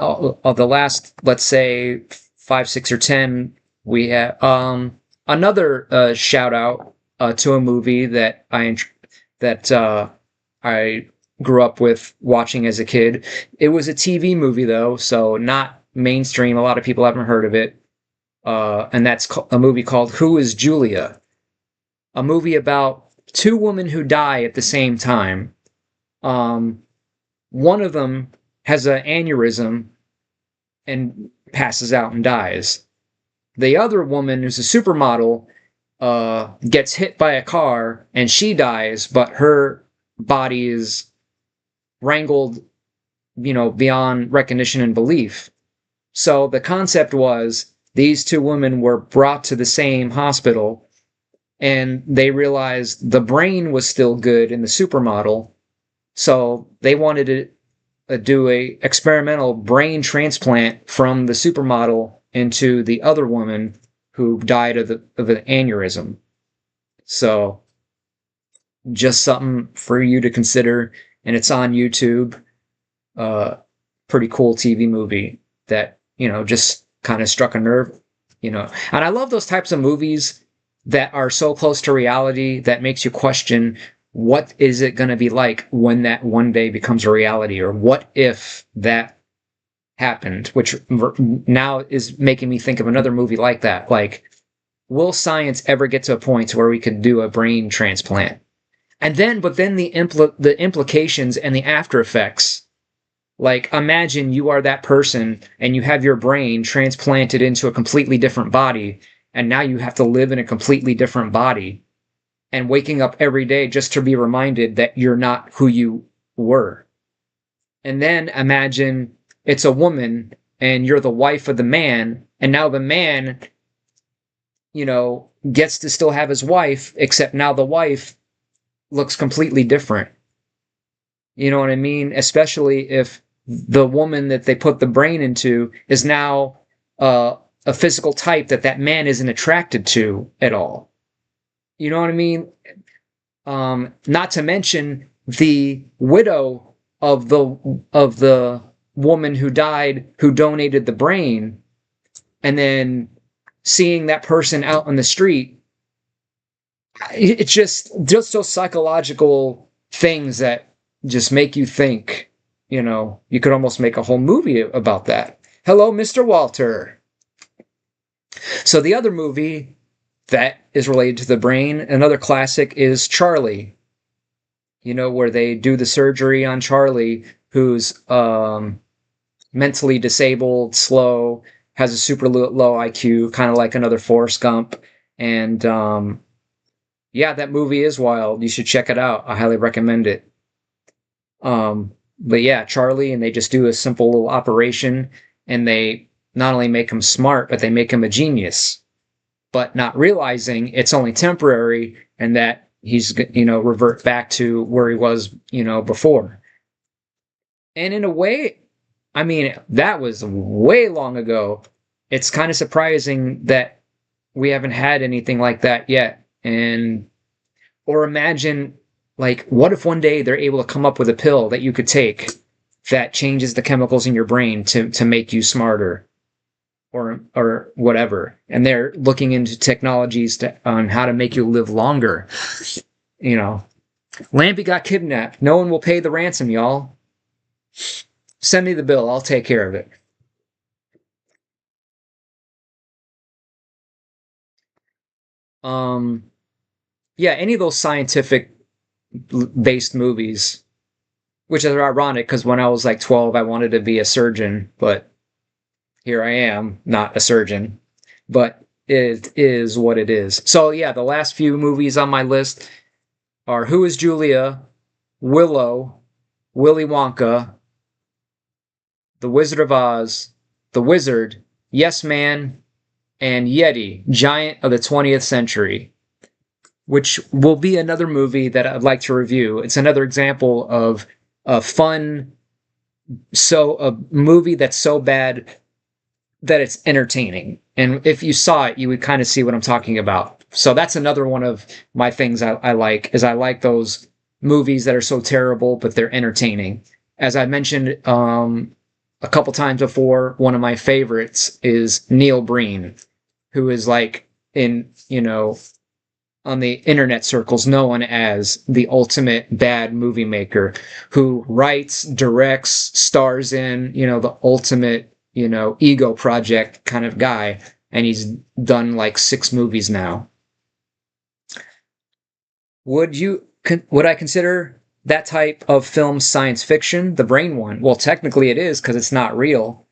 let's say 5, 6, or 10, we have another shout out to a movie that I grew up with watching as a kid. It was a TV movie though, so not mainstream. A lot of people haven't heard of it. And that's a movie called Who is Julia? A movie about 2 women who die at the same time. One of them has an aneurysm and passes out and dies. The other woman, who's a supermodel, gets hit by a car and she dies, but her body is wrangled, beyond recognition and belief. So the concept was these 2 women were brought to the same hospital, and they realized the brain was still good in the supermodel, so they wanted to do a experimental brain transplant from the supermodel into the other woman who died of an aneurysm. So just something for you to consider, and it's on YouTube. Pretty cool TV movie that, just kind of struck a nerve, and I love those types of movies that are so close to reality that makes you question, what is it going to be like when that one day becomes a reality, or what if that happened, which now is making me think of another movie like that. Will science ever get to a point where we could do a brain transplant? But then the implications and the after effects. Imagine you are that person and you have your brain transplanted into a completely different body, and now you have to live in a completely different body, and waking up every day just to be reminded that you're not who you were. And then imagine it's a woman and you're the wife of the man, and now the man, gets to still have his wife, except now the wife looks completely different. You know what I mean? Especially if the woman that they put the brain into is now a physical type that man isn't attracted to at all. You know what I mean? Not to mention the widow of the woman who died, who donated the brain, and then seeing that person out on the street. It's just those psychological things that just make you think, you could almost make a whole movie about that. Hello, Mr. Walter. So the other movie that is related to the brain, another classic, is Charlie. Where they do the surgery on Charlie, who's mentally disabled, slow, has a super low IQ, kind of like another Forrest Gump. And yeah, that movie is wild. You should check it out. I highly recommend it. But yeah, Charlie, and they just do a simple little operation, and they not only make him smart, but they make him a genius. But not realizing it's only temporary, and that, he's revert back to where he was before. And in a way, I mean, that was way long ago. It's kind of surprising that we haven't had anything like that yet. And or imagine, like, what if one day they're able to come up with a pill that you could take that changes the chemicals in your brain to make you smarter, or whatever. And they're looking into technologies on how to make you live longer. Lampy got kidnapped. No one will pay the ransom, y'all. Send me the bill. I'll take care of it. Yeah, any of those scientific based movies, which is ironic because when I was like 12, I wanted to be a surgeon, but here I am, not a surgeon. But it is what it is. So yeah, the last few movies on my list are Who is Julia, Willow, Willy Wonka, The Wizard of Oz, The Wizard, Yes Man, and Yeti, Giant of the 20th Century, which will be another movie that I'd like to review. It's another example of a fun, a movie that's so bad that it's entertaining. And if you saw it, you would kind of see what I'm talking about. So that's another one of my things I like, is I like those movies that are so terrible, but they're entertaining. As I mentioned a couple times before, one of my favorites is Neil Breen, who is like on the internet circles known as the ultimate bad movie maker, who writes, directs, stars in, the ultimate, ego project kind of guy. And he's done like 6 movies now. Would I consider that type of film science fiction, the Brain one? Well, technically it is, because it's not real.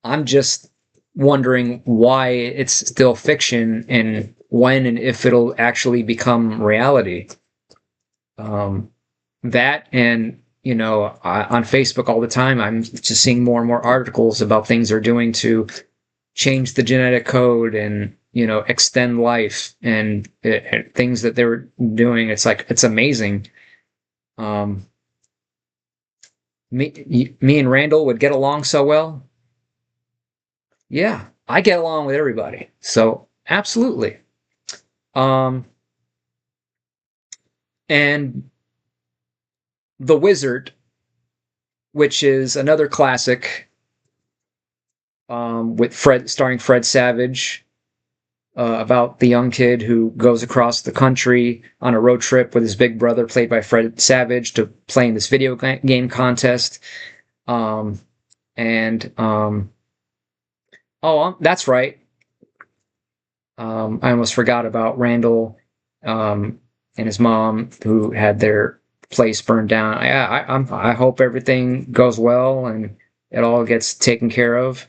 I'm just wondering why it's still fiction, and when and if it'll actually become reality. That, and on Facebook all the time, I'm just seeing more and more articles about things they're doing to change the genetic code and extend life, and things that they're doing. It's like, it's amazing. Me and Randall would get along so well. Yeah, I get along with everybody. So absolutely. And The Wizard, which is another classic, starring Fred Savage, about the young kid who goes across the country on a road trip with his big brother, played by Fred Savage, to play in this video game contest. That's right. I almost forgot about Randall and his mom, who had their place burned down. I hope everything goes well and it all gets taken care of.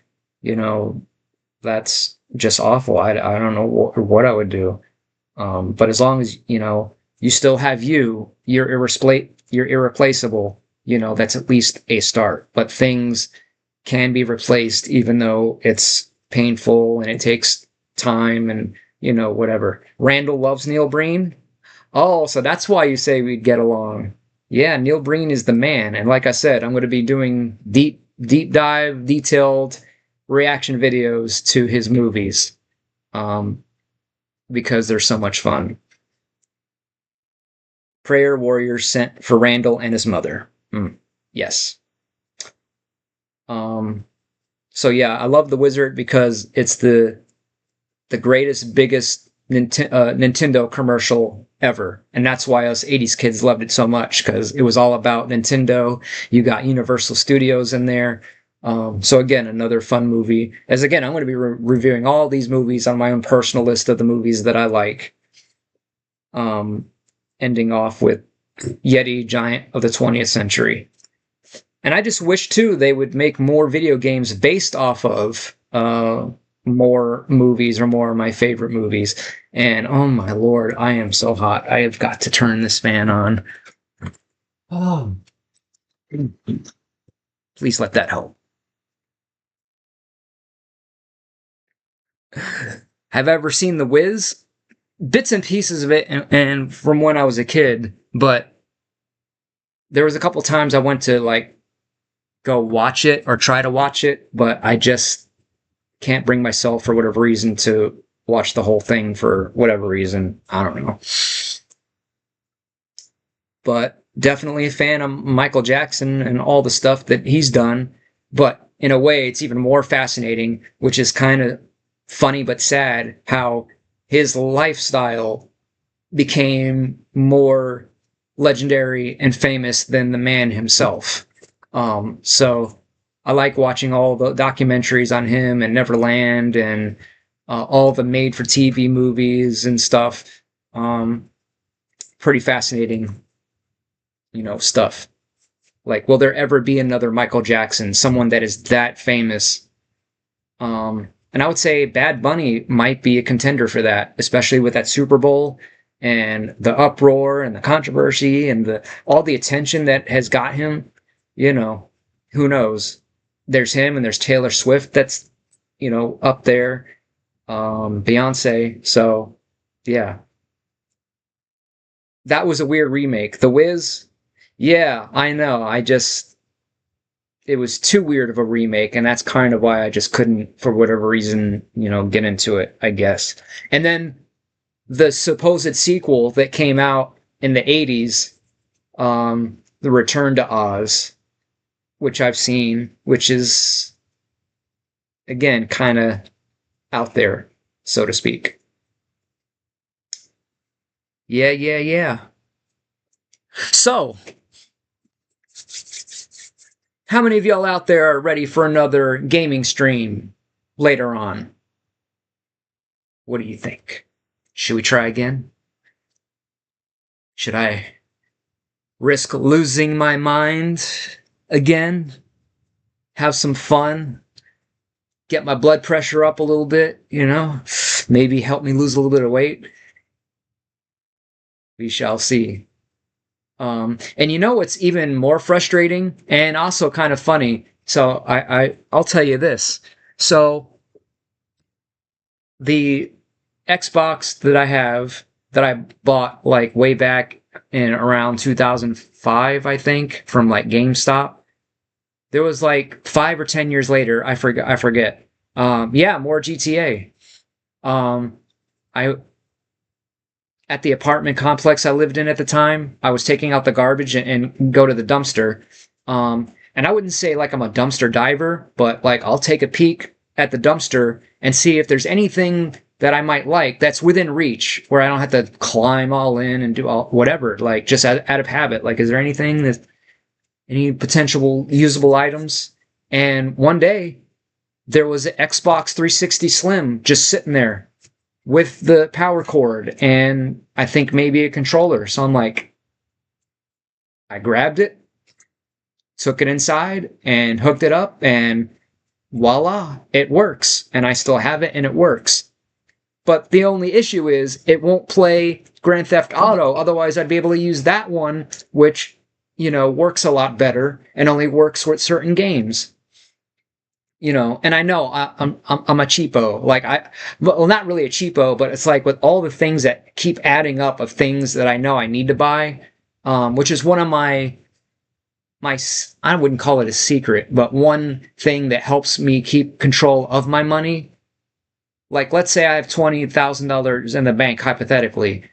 That's just awful. I don't know what I would do. But as long as, you still have you're irreplaceable, that's at least a start. But things can be replaced, even though it's painful and it takes time and, whatever. Randall loves Neil Breen. Oh, so that's why you say we'd get along. Yeah, Neil Breen is the man. And like I said, I'm going to be doing deep dive, detailed reaction videos to his movies, because they're so much fun. Prayer warriors sent for Randall and his mother. Yes. So yeah, I love The Wizard because it's the greatest, biggest Nintendo commercial ever. And that's why us 80s kids loved it so much, because it was all about Nintendo. You got Universal Studios in there. So again, another fun movie. As again, I'm going to be reviewing all these movies on my own personal list of the movies that I like. Ending off with Yeti, Giant of the 20th Century. And I just wish, too, they would make more video games based off of more movies, or more of my favorite movies. And oh my lord, I am so hot. I have got to turn this fan on. Oh. Please let that help. Have I ever seen The Wiz? bits and pieces of it, and from when I was a kid, but there was a couple times I went to like go watch it or try to watch it, but I just can't bring myself for whatever reason to watch the whole thing for whatever reason. I don't know. But definitely a fan of Michael Jackson and all the stuff that he's done. But in a way, it's even more fascinating, which is kind of funny but sad, how his lifestyle became more legendary and famous than the man himself. So I like watching all the documentaries on him and Neverland and all the made-for-TV movies and stuff. Pretty fascinating, stuff. Like, will there ever be another Michael Jackson, someone that is that famous? And I would say Bad Bunny might be a contender for that, especially with that Super Bowl and the uproar and the controversy and all the attention that has got him. Who knows? There's him and there's Taylor Swift that's, up there. Beyonce. So, yeah. That was a weird remake. The Wiz, yeah, I know. It was too weird of a remake, and that's kind of why I just couldn't, for whatever reason, get into it, I guess. And then the supposed sequel that came out in the 80s, The Return to Oz, which I've seen, which is, again, kind of out there, so to speak. Yeah. So, how many of y'all out there are ready for another gaming stream later on? What do you think? Should we try again? Should I risk losing my mind again? Have some fun? Get my blood pressure up a little bit, Maybe help me lose a little bit of weight? We shall see. And what's even more frustrating and also kind of funny? So I'll tell you this. So the Xbox that I have, that I bought like way back in around 2005, I think, from like GameStop, there was like 5 or 10 years later, I forget. More GTA. At the apartment complex I lived in at the time, I was taking out the garbage and go to the dumpster. And I wouldn't say like I'm a dumpster diver, but like I'll take a peek at the dumpster and see if there's anything that I might like that's within reach, where I don't have to climb all in and do all whatever, like just out of habit. Like, is there any potential usable items? And one day there was an Xbox 360 Slim just sitting there with the power cord and I think maybe a controller. So I'm like, I grabbed it, took it inside and hooked it up, and voila, it works. And I still have it and it works. But the only issue is it won't play Grand Theft Auto. Otherwise I'd be able to use that one, which, works a lot better and only works with certain games. And I know I'm a cheapo. Like not really a cheapo, but it's like with all the things that keep adding up of things that I know I need to buy, which is one of my I wouldn't call it a secret, but one thing that helps me keep control of my money. Like, let's say I have $20,000 in the bank, hypothetically,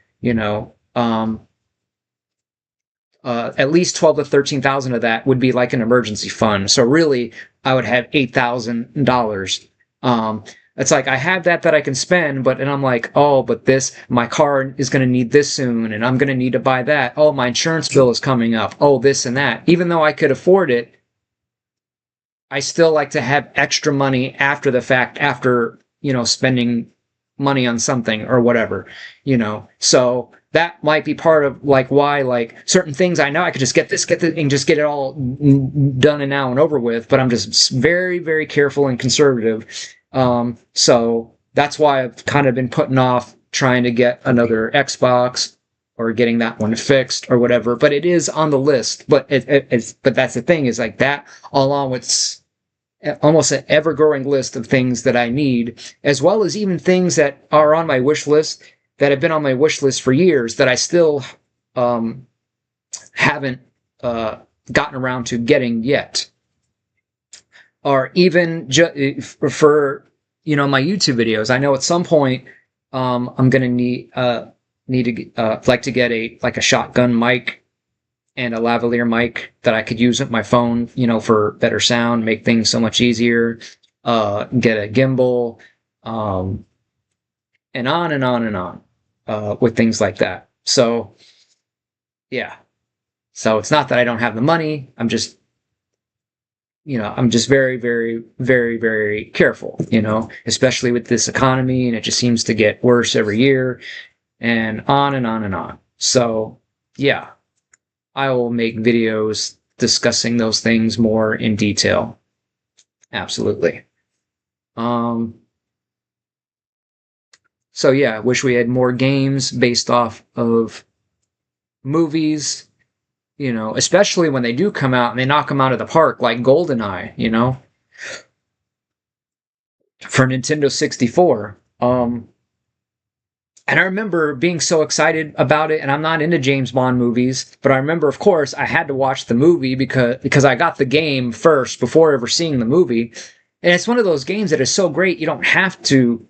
at least 12 to 13,000 of that would be like an emergency fund. So really, I would have $8,000. It's like I have that I can spend, and I'm like, oh, but my car is going to need this soon, and I'm going to need to buy that. Oh, my insurance bill is coming up. Oh, this and that. Even though I could afford it, I still like to have extra money after the fact, after, spending money on something or whatever, So that might be part of like why like certain things I know I could just get this, and just get it all done and now and over with. But I'm just very, very careful and conservative. So that's why I've kind of been putting off trying to get another Xbox or getting that one fixed or whatever. But it is on the list. But but that's the thing, is like that, along with almost an ever-growing list of things that I need, as well as even things that are on my wish list that have been on my wish list for years that I still haven't gotten around to getting yet. Or even for my YouTube videos. I know at some point I'm gonna need to like to get a shotgun mic and a lavalier mic that I could use with my phone, for better sound, make things so much easier. Get a gimbal, and on and on and on, with things like that. So, yeah. So it's not that I don't have the money. I'm just very, very, very, very careful, especially with this economy, and it just seems to get worse every year, and on and on and on. So, yeah. I will make videos discussing those things more in detail. Absolutely. So yeah, wish we had more games based off of movies, especially when they do come out and they knock them out of the park, like GoldenEye, for Nintendo 64. And I remember being so excited about it, and I'm not into James Bond movies, but I remember, of course, I had to watch the movie because I got the game first before ever seeing the movie. And it's one of those games that is so great, you don't have to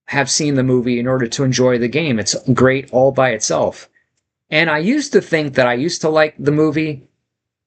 have seen the movie in order to enjoy the game. It's great all by itself. And I used to think that I used to like the movie,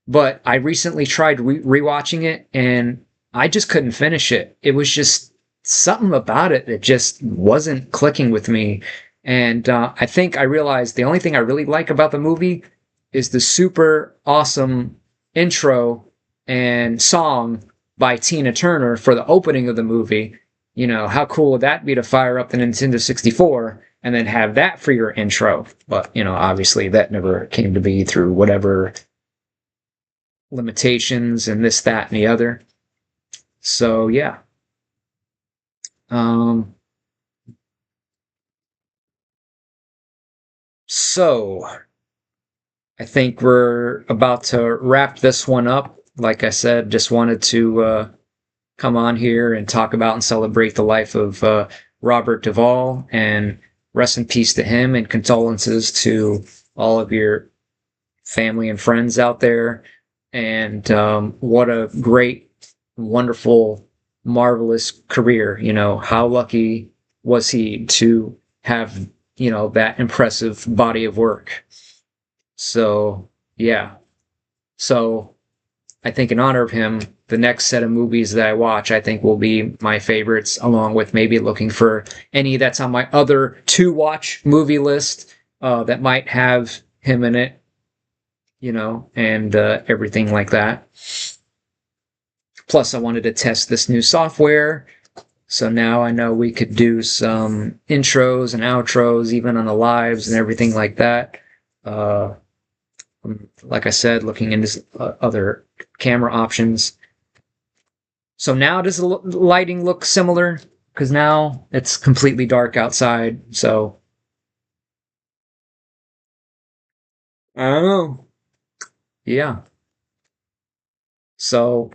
but I recently tried rewatching it, and I just couldn't finish it. It was just something about it that just wasn't clicking with me. And I think I realized the only thing I really like about the movie is the super awesome intro and song by Tina Turner for the opening of the movie. How cool would that be to fire up the Nintendo 64 and then have that for your intro? But, obviously that never came to be through whatever limitations and this, that, and the other. So, yeah. So I think we're about to wrap this one up. Like I said, just wanted to come on here and talk about and celebrate the life of Robert Duvall, and rest in peace to him, and condolences to all of your family and friends out there. And what a great, wonderful, marvelous career. How lucky was he to have, that impressive body of work. So, yeah. So, I think in honor of him, the next set of movies that I watch, I think will be my favorites, along with maybe looking for any that's on my other to-watch movie list that might have him in it, and everything like that. Plus, I wanted to test this new software, so now I know we could do some intros and outros, even on the lives and everything like that. Like I said, looking into other camera options. So now does the lighting look similar? Because now it's completely dark outside, so I don't know. Yeah. So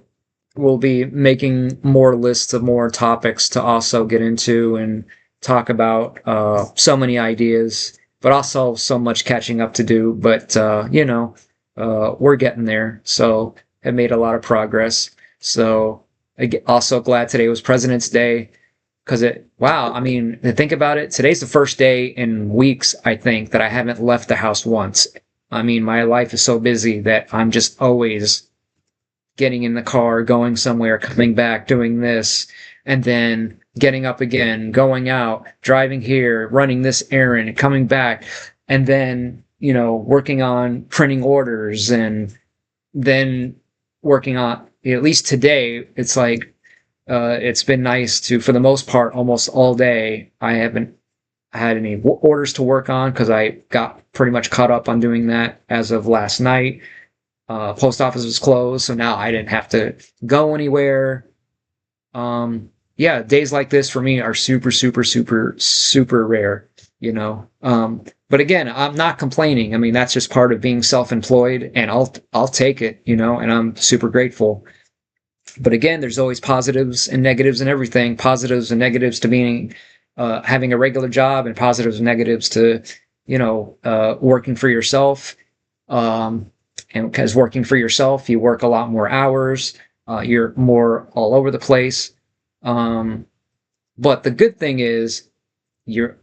we'll be making more lists of more topics to also get into and talk about. So many ideas, but also so much catching up to do. But, we're getting there. So have made a lot of progress. So also glad today was President's Day, because think about it. Today's the first day in weeks, I think, that I haven't left the house once. My life is so busy that I'm just always getting in the car, going somewhere, coming back, doing this, and then getting up again, going out, driving here, running this errand, coming back, and then, working on printing orders, and then working on, at least today, it's like, it's been nice to, for the most part, almost all day, I haven't had any orders to work on because I got pretty much caught up on doing that as of last night. Post office was closed, so now I didn't have to go anywhere. Days like this for me are super, super, super, super rare, But again, I'm not complaining. That's just part of being self-employed, and I'll take it, and I'm super grateful. But again, there's always positives and negatives and everything. Positives and negatives to being having a regular job and positives and negatives to, working for yourself. And because working for yourself, you work a lot more hours. You're more all over the place. But the good thing is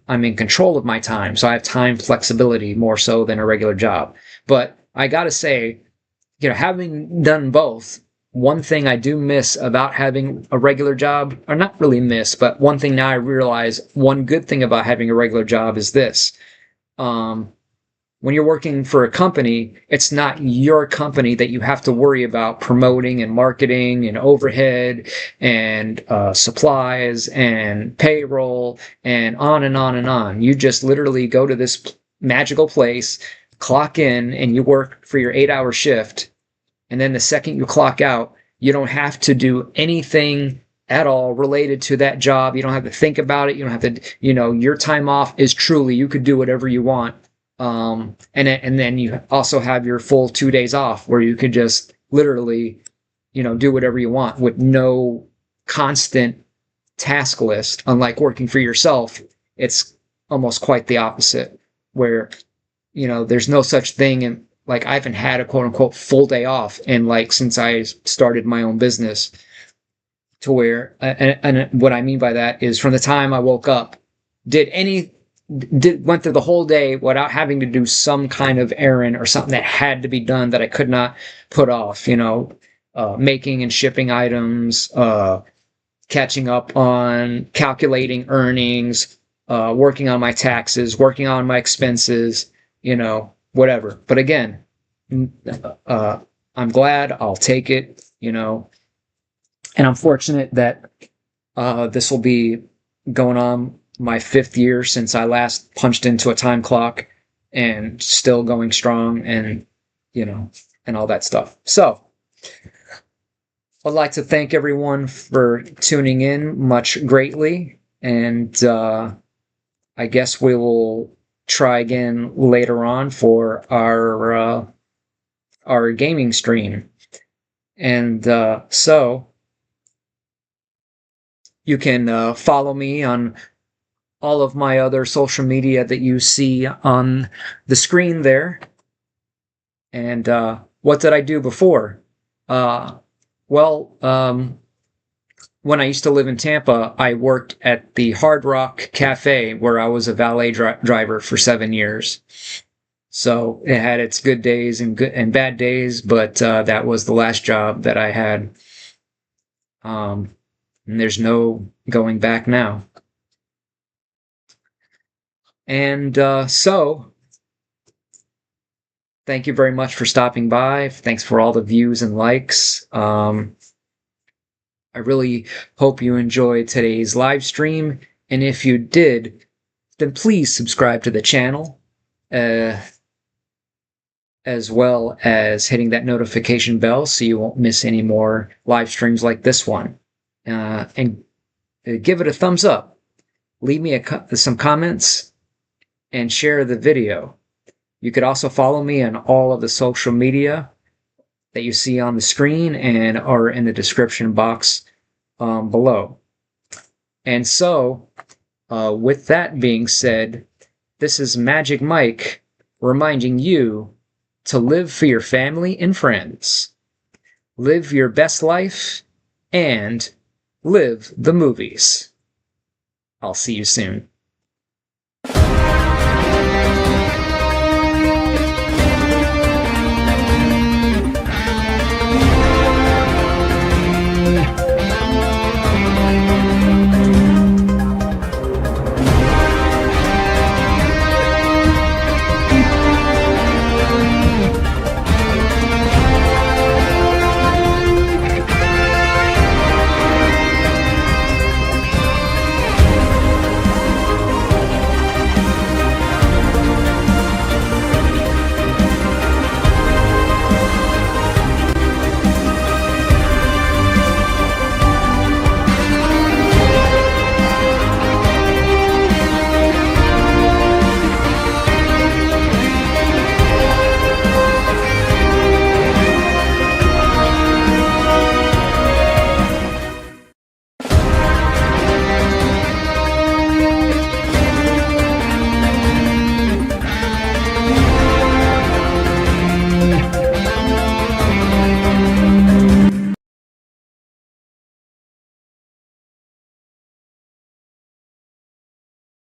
I'm in control of my time. So I have time flexibility more so than a regular job. But I got to say, having done both, one thing I do miss about having a regular job, or not really miss, but one thing now I realize, one good thing about having a regular job is this. When you're working for a company, it's not your company that you have to worry about promoting and marketing and overhead and supplies and payroll and on and on and on. You just literally go to this magical place, clock in, and you work for your 8-hour shift. And then the second you clock out, you don't have to do anything at all related to that job. You don't have to think about it. You don't have to, your time off is truly, you could do whatever you want. And then you also have your full 2 days off where you could just literally, do whatever you want with no constant task list. Unlike working for yourself, it's almost quite the opposite where, there's no such thing. And like, I haven't had a quote unquote full day off since I started my own business, to where, and what I mean by that is from the time I woke up, went through the whole day without having to do some kind of errand or something that had to be done that I could not put off, making and shipping items, catching up on calculating earnings, working on my taxes, working on my expenses, whatever. But again, I'm glad, I'll take it, and I'm fortunate that this will be going on my 5th year since I last punched into a time clock, and still going strong, and and all that stuff. So I'd like to thank everyone for tuning in much greatly, and I guess we will try again later on for our gaming stream. And so you can follow me on all of my other social media that you see on the screen there. And what did I do before? When I used to live in Tampa, I worked at the Hard Rock Cafe, where I was a valet driver for 7 years. So it had its good days and bad days, but that was the last job that I had. And there's no going back now. And so, thank you very much for stopping by. Thanks for all the views and likes. I really hope you enjoyed today's live stream. And if you did, then please subscribe to the channel, as well as hitting that notification bell so you won't miss any more live streams like this one. And give it a thumbs up. Leave me some comments and share the video. You could also follow me on all of the social media that you see on the screen and are in the description box below. And so, with that being said, this is Magic Mike reminding you to live for your family and friends, live your best life, and live the movies. I'll see you soon.